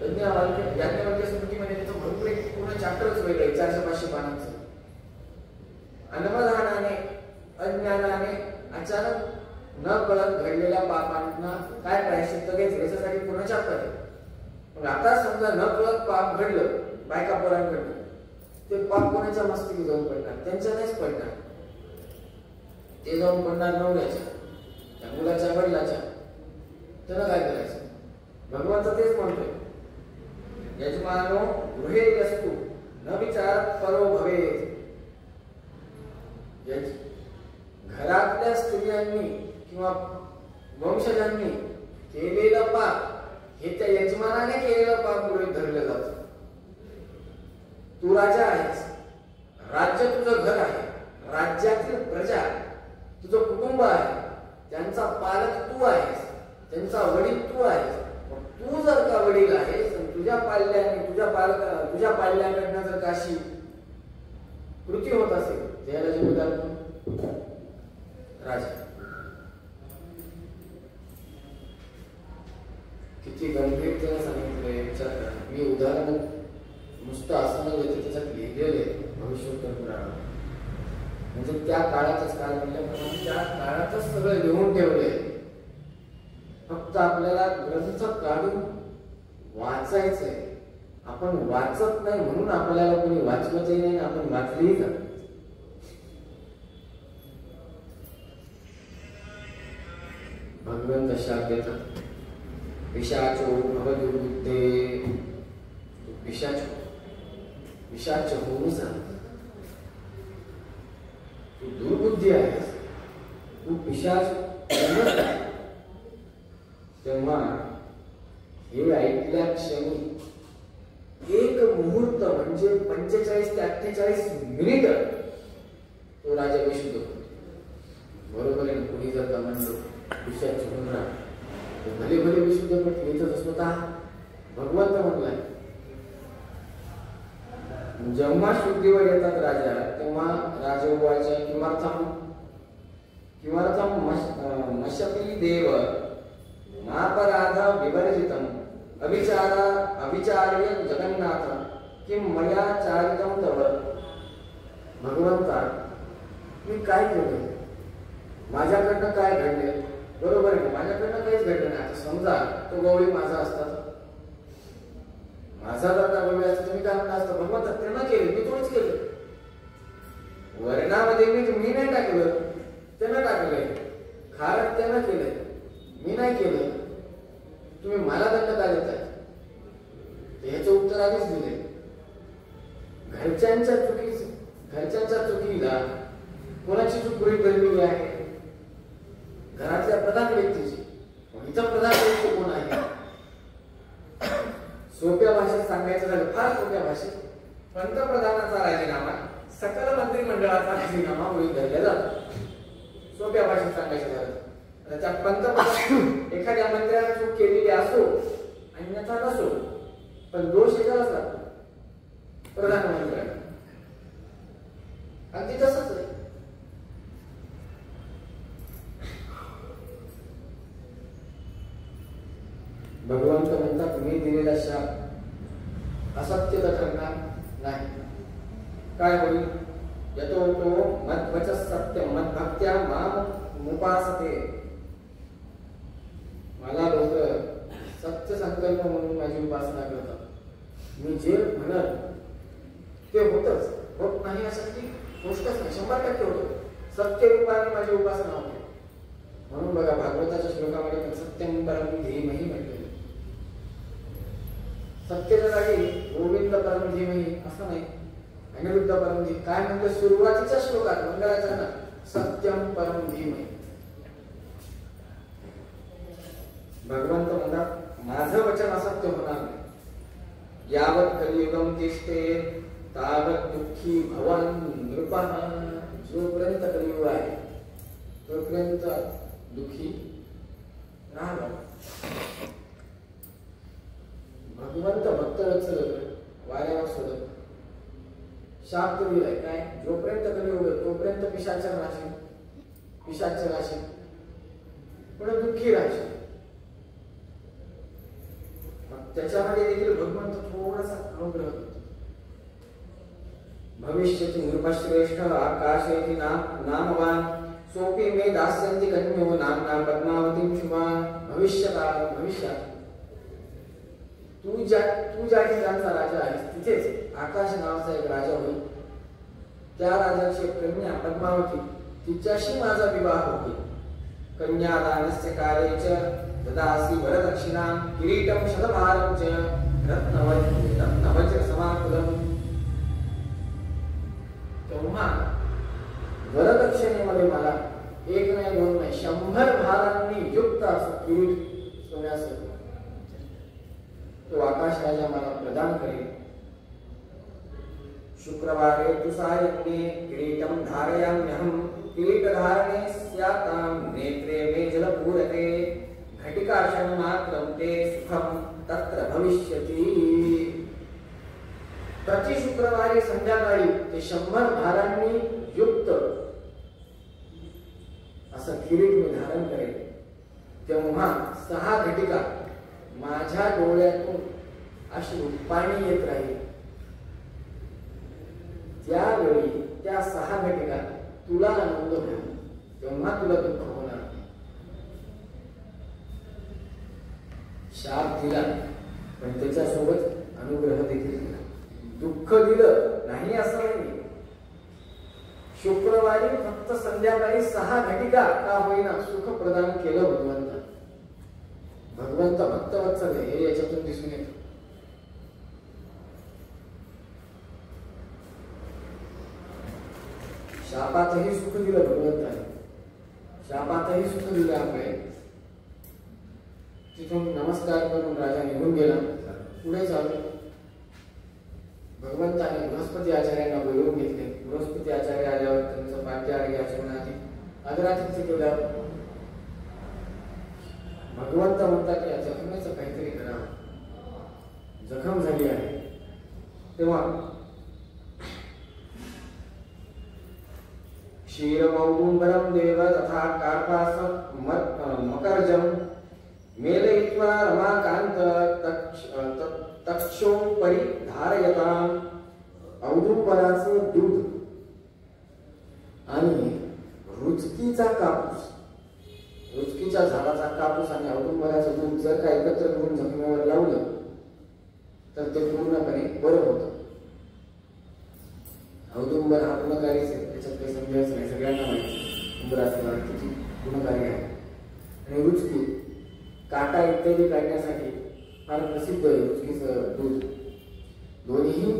A: याज्ञवल्क्य स्मृतीमध्ये त्याचं भरपूर एक पूर्ण चॅप्टरच वेगळं आहे, 400-500 पानांचं. अनवधानाने अज्ञानाने अचानक न कळत घडलेल्या पापांना काय प्रायश्चित्त घ्यायचं याच्यासाठी पूर्ण चॅप्टर आहे. पण आता समजा न कळत पाप घडलं बायका पोरांकडनं, ते पाप कोणाच्या मस्तिकी जाऊन पडणार, त्यांच्या नाहीच पडणार, ते जाऊन पडणार नवऱ्याच्या, त्या मुलाच्या वडिलाच्या. त्याला काय करायचं. भगवंत तेच म्हणतोय, यजमानो गृहे यस्तु न विचार परो भवेत. घरातल्या स्त्रियांनी किंवा वंशजांनी केलेलं पाप हे त्या यजमानाने केलेलं पाप गृहीत धरलं जातं. तू राजा आहेस, राज्य तुझं घर आहे, राज्यातील प्रजा तुझं कुटुंब आहे, त्यांचा पालक तू आहेस, त्यांचा वडील तू आहेस. तू जर का वडील आहेस तुझ्या पाल्याने तुझ्या पाल्याकडनं जर का अशी कृती होत असेल त्याला जिम्मेदार राजा. किती गंभीरतेने सांगितलंय विचार करा. मी उदाहरण नुसतं असं नाही, त्याच्यात लिहिलेलं आहे भविष्योत्तर पुराणात. म्हणजे त्या काळातच काल म्हणल्याप्रमाणे त्या काळातच सगळं लिहून ठेवलंय. फक्त आपल्याला ग्रंथ काढून वाचायचंय. आपण वाचत नाही म्हणून आपल्याला कोणी वाचवतही नाही, आपण वाचलेही जात. भगवंत शाप देतात, पिशाचो भवदुर्बुद्धे. पिशाच पिशाच होऊन सांग, तू दुर्बुद्धी आहेस, तू पिशाच होऊनच आहे. तेव्हा हे ऐकल्या क्षणी एक मुहूर्त म्हणजे 45 ते 48 मिनिट तो राजा विशुद्ध होतो. बरोबर आहे. कोणी जर का म्हणतो पिशाच होऊन राहा, भले भले विशुद्ध, पण इथं स्वतः भगवंत म्हणलाय. जेव्हा शुद्धीवर येतात राजा, तेव्हा राजा उवाच किमर्थम मशपी देव नापराध विवर्जितम अविचार्य जगन्नाथ किम मया चारितम तव. भगवंता, मी काय केलं, माझ्याकडनं काय घडले? बरोबर आहे, माझ्याकडनं काहीच घडलं नाही. आता समजा तो गवळी माझा असता, माझा जर का गवळी असता, तुम्ही काय म्हणता असतं, भगवंता त्यानं केले, मी थोडंच केलं. वर्णामध्ये मी नाही टाकलं, त्यानं टाकलंय. खारट त्यानं केलंय, मी नाही केलं. तुम्ही मला दंड का देताय? याचं उत्तर आधीच दिले. घरच्यांच्या चुकीला कोणाची चूक गृहीत धरलेली आहे? घरातल्या प्रधान व्यक्तीची. इथं प्रधान व्यक्ती कोण आहे? सोप्या भाषेत सांगायचं झालं, फार सोप्या भाषेत, पंतप्रधानाचा राजीनामा, सकल मंत्रिमंडळाचा राजीनामा गृहीत धरला जातो. सोप्या भाषेत सांगायचं झालं, त्या पंतप्रधान एखाद्या मंत्र्याने चूक केलेली असो अन्यथा नसो, पण दोष एकालाच लागतो, प्रधानमंत्र्याला. अगदी तसंच आहे. भगवंत म्हणतात, मी दिलेला शाप असत्य तर ठरणार नाही. काय होईल? यतो तो मद्वच सत्यम मद्भक्त्या माम उपासते. मला लोक सत्य संकल्प म्हणून माझी उपासना करतात. मी जे म्हणत ते होतच, होत नाही अशाची गोष्टच नाही, 100% होतं. सत्य रूपाने माझी उपासना होते. म्हणून बघा, भागवताच्या श्लोकामध्ये सत्यम परम धीमहि म्हटले. सत्याच्या जागी गोविंद परम धीमहि असं नाही, अनिरुद्ध परम धीमहि. काय म्हणतो सुरुवातीच्या श्लोकात मंगळाचरण, सत्यम परम धीमहि. भगवंत म्हणतात, माझं वचन असत्य होणार नाही. यावत कलियुगम तिष्ठे तावत दुःखी भवन नृपः. जोपर्यंत कलियुग आहे तोपर्यंत दुःखी राहणार. भगवंत भक्तवत्सल वाऱ्यावर सोडत शाप तर दिलाय. काय? जोपर्यंत कलियुग तोपर्यंत पिशाच राशी पण दुःखी राशी. त्याच्यामध्ये देखील भगवंत थोडासा अनुग्रह करतो. भविष्यति नृपश्रेष्ठ आकाशेति नामवान सोपी मे दास्यन्ति कन्यो नामना पद्मावतीं शुभां. भविष्यात तू ज्या ठिकाणचा राजा आहेस तिथेच आकाश नावाचा एक राजा होईल. त्या राजाची कन्या पद्मावती, तिच्याशी माझा विवाह होईल. कन्यादानस्य काले च ददासि वरदक्षिणां किरीटं शतभारं च रत्नवज्र समाकुलं. तेव्हा वरदक्षिणेमध्ये मला 1 नाही 2 नाही 100 भारांनी युक्त असं किरीट सोन्याचं तो आकाश राजा मला प्रदान करेल. शुक्रवारे तु सायज्ञे किरीटं धारयाम्यहं किरीटधारणे स्यातां नेत्रे मे जलपूरते घटिकाशनमात्रं ते सुखं तत्र भविष्यति. प्रति शुक्रवारी संध्याकाळी ते 100 भारांनी युक्त असं किरीट मी धारण करेल. तेव्हा 6 घटिका माझ्या डोळ्यातून अश्रू पाणी येत राहील. त्यावेळी त्या 6 घटिका तुला आनंद होईल, तेव्हा तुला दुःख होणार. शाप दिला पण त्याच्यासोबत अनुग्रह देखील दिला. दुःख दिलं नाही असं नाही. शुक्रवारी फक्त संध्याकाळी 6 घटिका का होईना सुख प्रदान केलं भगवंत. भगवंत भक्तवत्सल हे याच्यातून दिसून येतं. शापातही सुख दिलं भगवंताने, शापातही सुख दिलं आपले. तिथून नमस्कार करून राजा निघून गेला. पुढे चालू भगवंताने बृहस्पती आचार्यांना बोलवून घेतले. बृहस्पती आचार्य आल्यावर त्यांचं पाद्य आर्घ्य आचरणाने आदरातिथ्य केलं. भगवंत म्हणतात की या जखमेचं काहीतरी करावं, जखम झाली आहे. तेव्हा क्षीरमौदुंबरम देव तथा कार्पास मकरजम मेलयित्वा रमाकांत तक्षोपरि धारयताम. औदुंबराचं दूध आणि रुचकीचा कापूस, रुचकीच्या झाडाचा कापूस आणि औदुंबराचं दूध जर का एकत्र करून जखमेवर लावलं तर ते पूर्णपणे बरं होतं. औदुंबर हा गुणकारीच आहे, त्याच्यात काही समजायचं नाही, सगळ्यांना माहिती उंबराचं किती गुणकारी आहे. आणि रुचकी काटा इत्यादी काढण्यासाठी फार प्रसिद्ध आहे रुचकीचं दूध. दोन्ही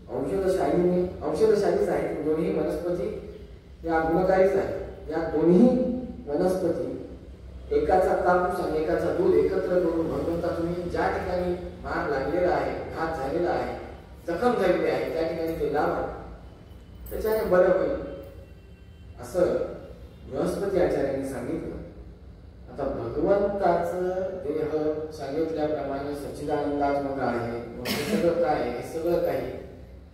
A: औषधशाहीच आहेत. दोन्ही वनस्पती या गुणकारीच आहेत. या दोन्ही वनस्पती एकाचा कापूस आणि एकाचा दूध एकत्र करून भगवंता तुम्ही ज्या ठिकाणी मार लागलेला आहे, घात झालेला आहे, जखम झालेली आहे त्या ठिकाणी ते लावा, त्याच्याने बरं होईल असं बृहस्पती आचार्यांनी सांगितलं. आता भगवंताचं देह सांगितल्याप्रमाणे सच्चिदानंदात्मक आहे. हे सगळं काय, हे सगळं काही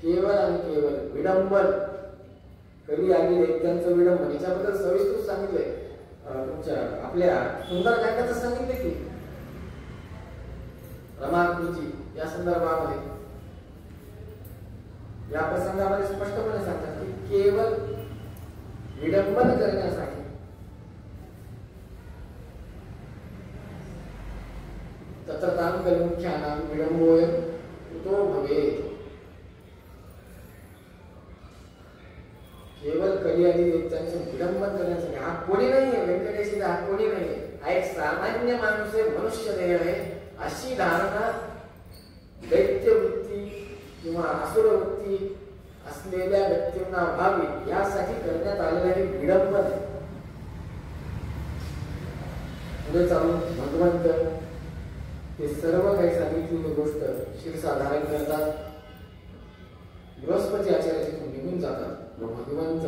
A: केवळ आणि केवळ विडंबन. कधी आली त्यांचं विडंबन याच्याबद्दल सविस्तर सांगितलंय. तुमच्या आपल्या सुंदरकांडाचं सांगितले की रमाकृती या संदर्भामध्ये या प्रसंगामध्ये स्पष्टपणे सांगतात की केवळ विडंबन करण्यासाठी तत्र ताम कलमुख्यानां विडंबोयं कुतो भवेत्. केवळ कली आधी त्यांचं विडंबन करण्यासाठी. हा कोणी नाहीये, व्यंकटेश हा कोणी नाहीये, हा एक सामान्य माणूस आहे, मनुष्य देह आहे. अशी धारणा दैत्य वृत्ती किंवा असुर वृत्ती असलेल्या व्यक्तींना व्हावी यासाठी करण्यात आलेलं हे विडंबन आहे. पुढे चालून भगवंत हे सर्व काही सांगितलेली गोष्ट शिरसाधारण करतात. बृहस्पती आचार्य तिथून निघून जातात. भगवंत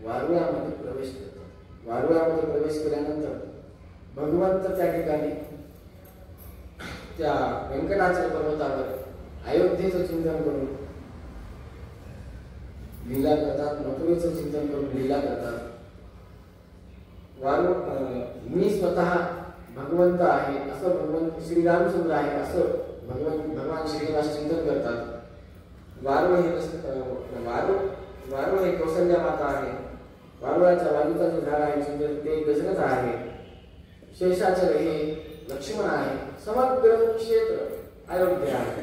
A: वारुळामध्ये प्रवेश करतात. वारुळामध्ये प्रवेश केल्यानंतर भगवंत त्या ठिकाणी त्या व्यंकटाचल पर्वतावर अयोध्येचं चिंतन करून लीला करतात, मथुरेचं चिंतन करून लीला करतात. मी स्वतः भगवंत आहे असं भगवंत श्रीरामचंद्र आहे असं भगवान श्रीनिवास चिंतन करतात. वारुळ हे कौसल्या माता आहे. वारुळाच्या बाजूचा जो झाड आहे ते गजरथ आहे. शेषाचल हे लक्ष्मण आहे. समग्र क्षेत्र अयोध्या आहे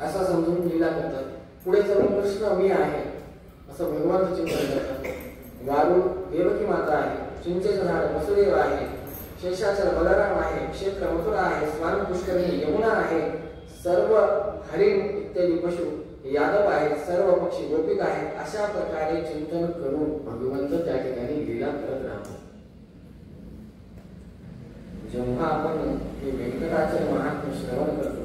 A: असं समजून लीला करतात. पुढे जाऊन कृष्ण मी आहे असं भगवंत चिंतन करतात. वारुळ देवकी माता आहे. चिंचेचं झाड वसुदेव आहे. शेषाचल बलराम आहे. क्षेत्र मथुरा आहे. स्वान पुष्करणी यमुना आहे. सर्व हरिण इत्यादी पशु यादव आहेत. सर्व पक्षी गोपिक आहेत. अशा प्रकारे चिंतन करून भगवंत त्या ठिकाणी लीला करत राहतो. जेव्हा आपण हे व्यंकटाचल महात्म्य श्रवण करतो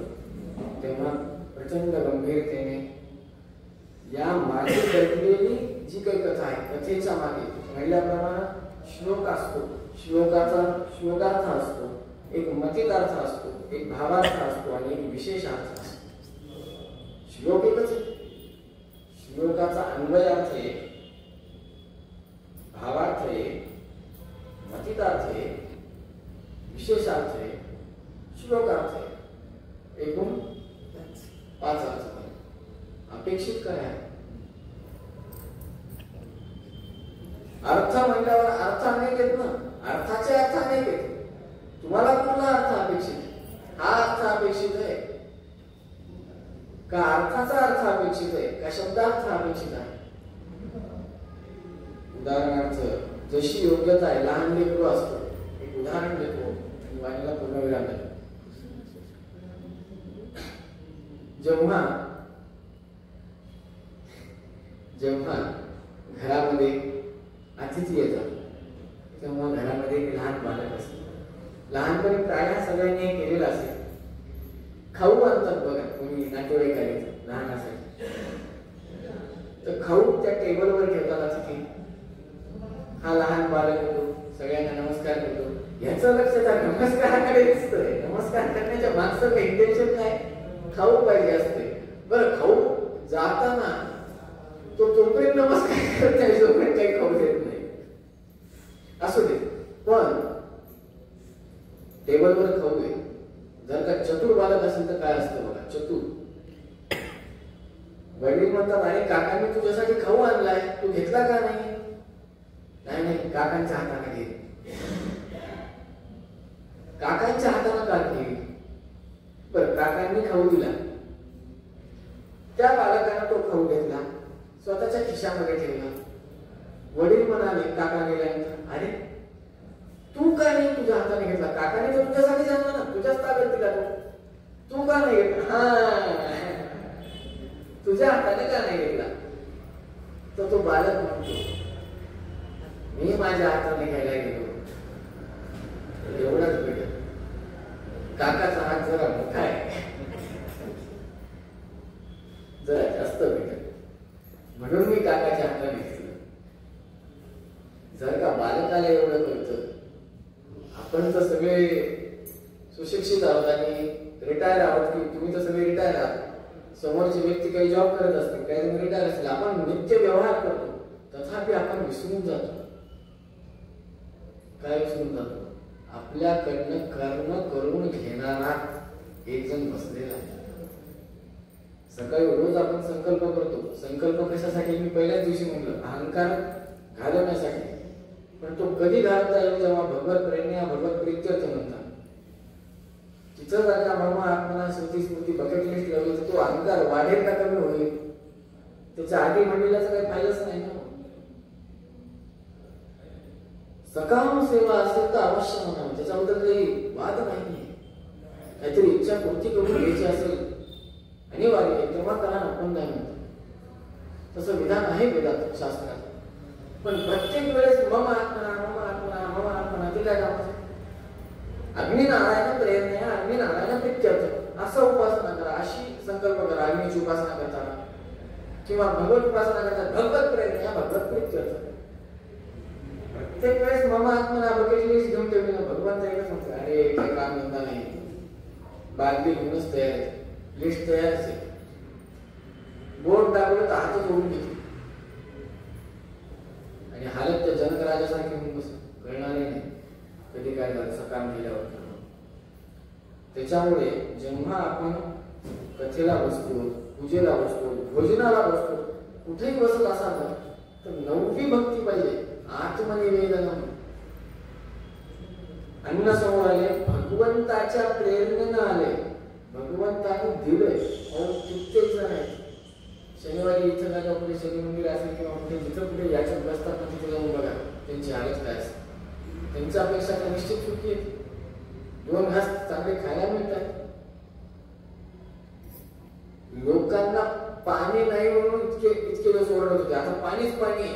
A: तेव्हा प्रचंड गंभीरतेने या मागे घडलेली जी काही कथा आहे, कथेच्या मागे म्हणल्याप्रमाणे श्लोक असतो. श्लोकार्थ असतो, एक मतितार्थ असतो, एक भावार्थ असतो आणि एक विशेष अर्थ असतो. श्लोक एकच आहे. श्लोकाचा अन्वयार्थ आहे, भावार्थ आहे, मतितार्थ आहे, विशेषार्थ आहे, श्लोकार्थ आहे. एकूण 5 अर्थ. अपेक्षित काय आहे? अर्थ म्हणल्यावर अर्थ अनेक आहेत ना, अर्थाचे अर्थ अनेक आहेत. तुम्हाला कुठला अर्थ अपेक्षित आहे? हा अर्थ अपेक्षित आहे का अर्थाचा अर्थ अपेक्षित आहे का शब्दार्थ अपेक्षित आहे? उदाहरणार्थ जशी योग्यता आहे, लहान लेकरू असतो, एक उदाहरण देतो वाणीला पूर्णविराम देतो. जेव्हा घरामध्ये अतिथी येतात तेव्हा घरामध्ये एक लहान बालक असतं. लहानपणी प्राय सगळ्यांनी केलेलं असेल, खाऊ आणतात बघा कोणी नातेवाईक आले लहान असायचे तर खाऊ त्या टेबलवर ठेवतात अतिथी. हा लहान बालक येतो, सगळ्यांना नमस्कार करतो. याचं लक्ष त्या नमस्काराकडे दिसतंय. नमस्कार करण्याच्या मागचं इंटेन्शन काय? खाऊ पाहिजे असते. बरं, खाऊ जाताना तो तोपर्यंत नमस्कार करत नाही जोपर्यंत काही खाऊ देत नाही. असू दे, पण टेबलवर खाऊ दे. जर का चतुर बालक असेल तर काय असतं बघा, चतुर. वडील म्हणतात, अरे काकांनी तुझ्यासाठी खाऊ आणलाय, तू घेतला का नाही? नाही नाही, काकांच्या हाताने घे. काकांच्या हाताने का घे? बरं, काकांनी खाऊ दिला, त्या बालकाने तो खाऊ घेतला, स्वतःच्या खिशामध्ये ठेवला. वडील म्हणाले काका गेल्यानंतर, अरे तू का नाही तुझ्या हाताने घेतला? काकाने तर तुझ्यासाठी आणला ना, तुझ्याच ताब्यात दिला तू का नाही घेतला? हा, तुझ्या हाताने का नाही घेतला? तर तो बालक म्हणतो, मी माझ्या हाताने घ्यायला गेलो, एवढाच भेटत. काकाचा हात जरा मोठा आहे, जरा जास्त भेटत, म्हणून मी काकाच्या हाताने घेतलं. जर का बालकाला एवढं कळतं, आपण तर सगळे सुशिक्षित आहोत आणि रिटायर आहोत, की तुम्ही तर सगळे रिटायर आहात. समोरची व्यक्ती काही जॉब करत असते, काही जण रिटायर असेल, आपण नित्य व्यवहार करतो, तथापि आपण विसरून जातो. काय विसरून जातो? आपल्याकडनं कर्म करून घेणारा एक जण बसलेला आहे. सकाळी रोज आपण संकल्प करतो. संकल्प कशासाठी? मी पहिल्याच दिवशी म्हणलं, अहंकार घालवण्यासाठी. पण तो कधी घालता येईल? जेव्हा भगवत प्रेरणा, भगवत प्रीत्यर्थ म्हणतात. तिथं जर का मम आत्मना श्रुती स्मृती बकेट लिस्ट लावली तर तो अहंकार वाढेल का कमी होईल? त्याच्या आधी मंडळाचा काही फायदाच नाही ना. सकाम सेवा असेल तर अवश्य म्हणावं, त्याच्याबद्दल काही वाद नाही. काहीतरी इच्छा पूर्ती करून घ्यायची असेल अनिवार्य आहे तेव्हा करा, आपण नाही म्हणतो. तसं विधान आहे वेदात, शास्त्रात. पण प्रत्येक वेळेस मम आत्मना मम आत्मना मम आत्मना ते काय काम? अग्निनारायण प्रेरणा, अग्निनारायण प्रीत्यर्थ असं उपासना करा, अशी संकल्प करा. अग्नीची उपासना करताना किंवा भगवत उपासना करताना भगवत प्रेरणा, भगवत प्रीत्यर्थ. प्रत्येक वेळेस मम आत्मना बकेट लिस्ट घेऊन ठेवली ना, भगवंत एकच म्हणतो, अरे काही काम धंदा नाही, बादली घेऊनच तयार आहे, लिस्ट तयार आहे, बोर्ड दाखवलं तर हात जोडून घेतली आणि हालत त्या जनक राजासारखी होऊन बस, कळणारही नाही कधी काय झालं सकाम केल्यावर. त्याच्यामुळे जेव्हा आपण कथेला बसतो, पूजेला बसतो, भोजनाला बसतो, कुठेही बसत असाल तर 9वी भक्ती पाहिजे. आत्मनिवेदन. अन्न समोर आले, भगवंताच्या प्रेरणेनं आले, भगवंताने दिलंय. कित्येक जण आहेत शनिवारी इथं जागा कुठे शनी मंदिर असेल किंवा कुठे जिथं कुठे याच्यात बसतात ना, तिथे जाऊन बघा त्यांची हालत काय असते. त्यांच्या अपेक्षा तर निश्चित चुकी आहे. 2 घास चांगले खायला मिळतात. लोकांना पाणी नाही म्हणून इतके दिवस ओरडत होते, आता पाणीच पाणी आहे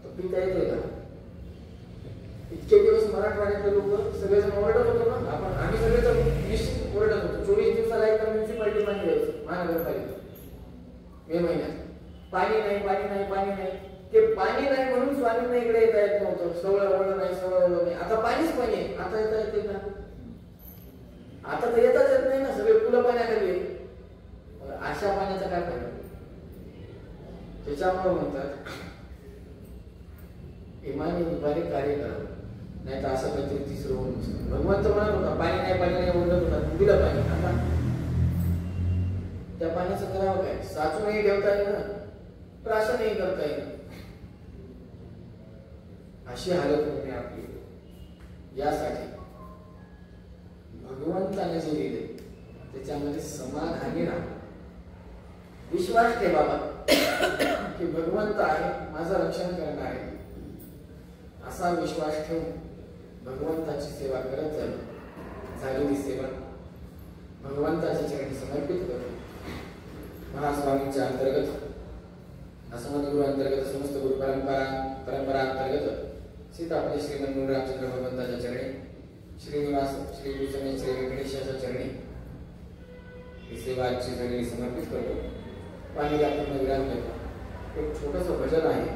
A: तर पिता येते का? इतके दिवस मराठवाड्यातले लोक सगळेजण ओरडत होते ना, आम्ही सगळे तर निश्चित ओरडत होतो. 24 दिवसाला एकदा म्युन्सिपालिटी पाणी द्यायचं, महानगरपालिका मे महिन्यात. पाणी नाही, पाणी नाही, पाणी नाही. ते पाणी नाही म्हणून स्वामींना इकडे येता येत नव्हतं. सवळ ओढ नाही, सवळ ओढ नाही. आता पाणीच पाणी आहे, आता येता येते का? आता तर येताच येत नाही ना, सगळे फुलं पाण्याखाली. अशा पाण्याचा काय फायदा? त्याच्यामुळे म्हणतात इमानी निभाने कार्य करावं, नाही तर असं काहीतरी तिसरं होऊन नसतं. भगवंत म्हणत होता पाणी नाही, पाणी नाही ओरडत होता, दिलं पाणी. आता त्या पाण्याचं करावं काय? साचूनही ठेवता येईल ना, प्राशनही करता येईल. अशी हालत होते आपली. यासाठी भगवंताने जे दिले त्याच्यामध्ये समाधानी राहा. विश्वास ठेवा की भगवंत आहे, माझं रक्षण करणार आहे. असा विश्वास ठेवून भगवंताची सेवा करत झालेली सेवा भगवंताच्या चरणी समर्पित करतो. महास्वामींच्या अंतर्गत, असमत गुरु अंतर्गत, समस्त गुरु परंपरा अंतर्गत स्थित आपले श्रीमंत मूळ रामचंद्र भगवंताच्या चरणी, श्रीनिवास श्री गुरुसमेत श्री व्यंकटेशाच्या चरणी ही सेवाची चरणी समर्पित करतो. पाणी आपण विराम घेतो. एक छोटंसं भजन आहे,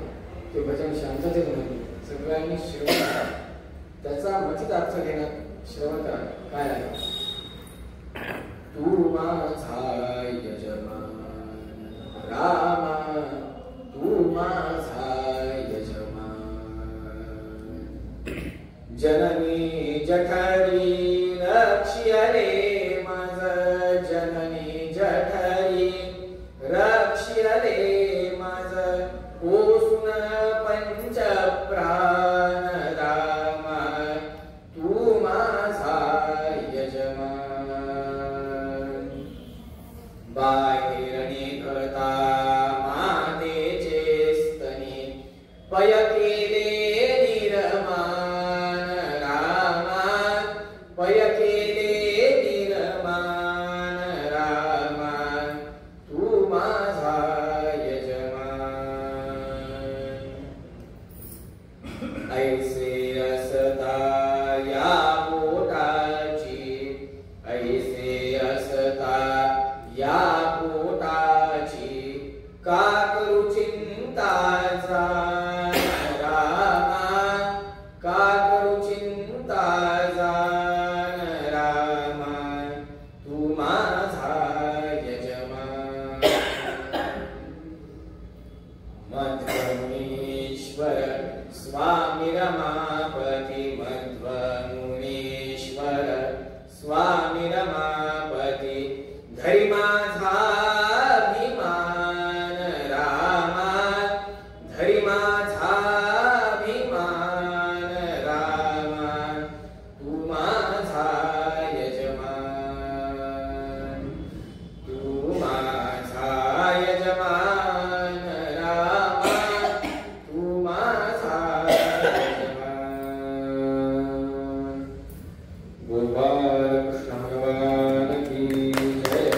A: ते भजन शांततेत म्हणतो. सगळ्यांनी श्रवण करा, त्याचा मचित अर्थ घेण्यात श्रवण करा. काय आहे? तू माझा यजमान रामा, तू माझा यजमान, जननी जठरी रक्षियले माझ, जननी जठरी रक्षियले माझ, ओसून पंच प्राण रामा, तू माझा यजमान. बाहेर निघता मातेचे स्तनी, पय केले निर्माण रामा, पय केले निर्माण रामा, तू माझा यजमान. ऐसे असता या पोटाची, ऐसे असता या पोटाची, का करू चिंता जाण रामा, का करू चिंता जाण रामा, तू माझा यजमान. मध्वमुनीश्वर स्वामी रमापती, मध्वमुनीश्वर स्वामी रमापती, धरी माझा अभिमान रामा, धरी माझा अभिमान रामा, तू माझा यजमान, तू माझा यजमान रामा, तू माझा यजमान. गोपाल कृष्ण भगवान की जय.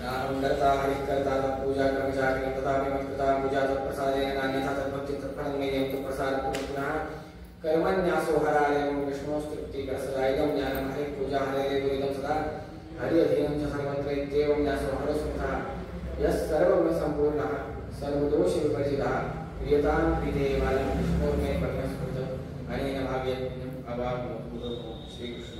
A: नाम करता हरि करता पूजा कर्मचा तथा विमत्ता पूजा तत्प्रसादेन अन्यथा तद्भक्ति तत्फलं मेयं तत्प्रसाद पुनः कर्मण्यसो हरालयं विष्णोस्तुति करसदायं ज्ञानं हरि पूजा हरे गुरुदं सदा हरि अधीनं च सर्वत्र इत्येवं ज्ञासो हरस्मृतः यः सर्वगुण संपूर्णः सर्वदोष विवर्जितः प्रियतां प्रीते बालं विष्णोर्मे परमस्मृत अनेन भाग्येन अवाप्नोतु श्री कृष्ण.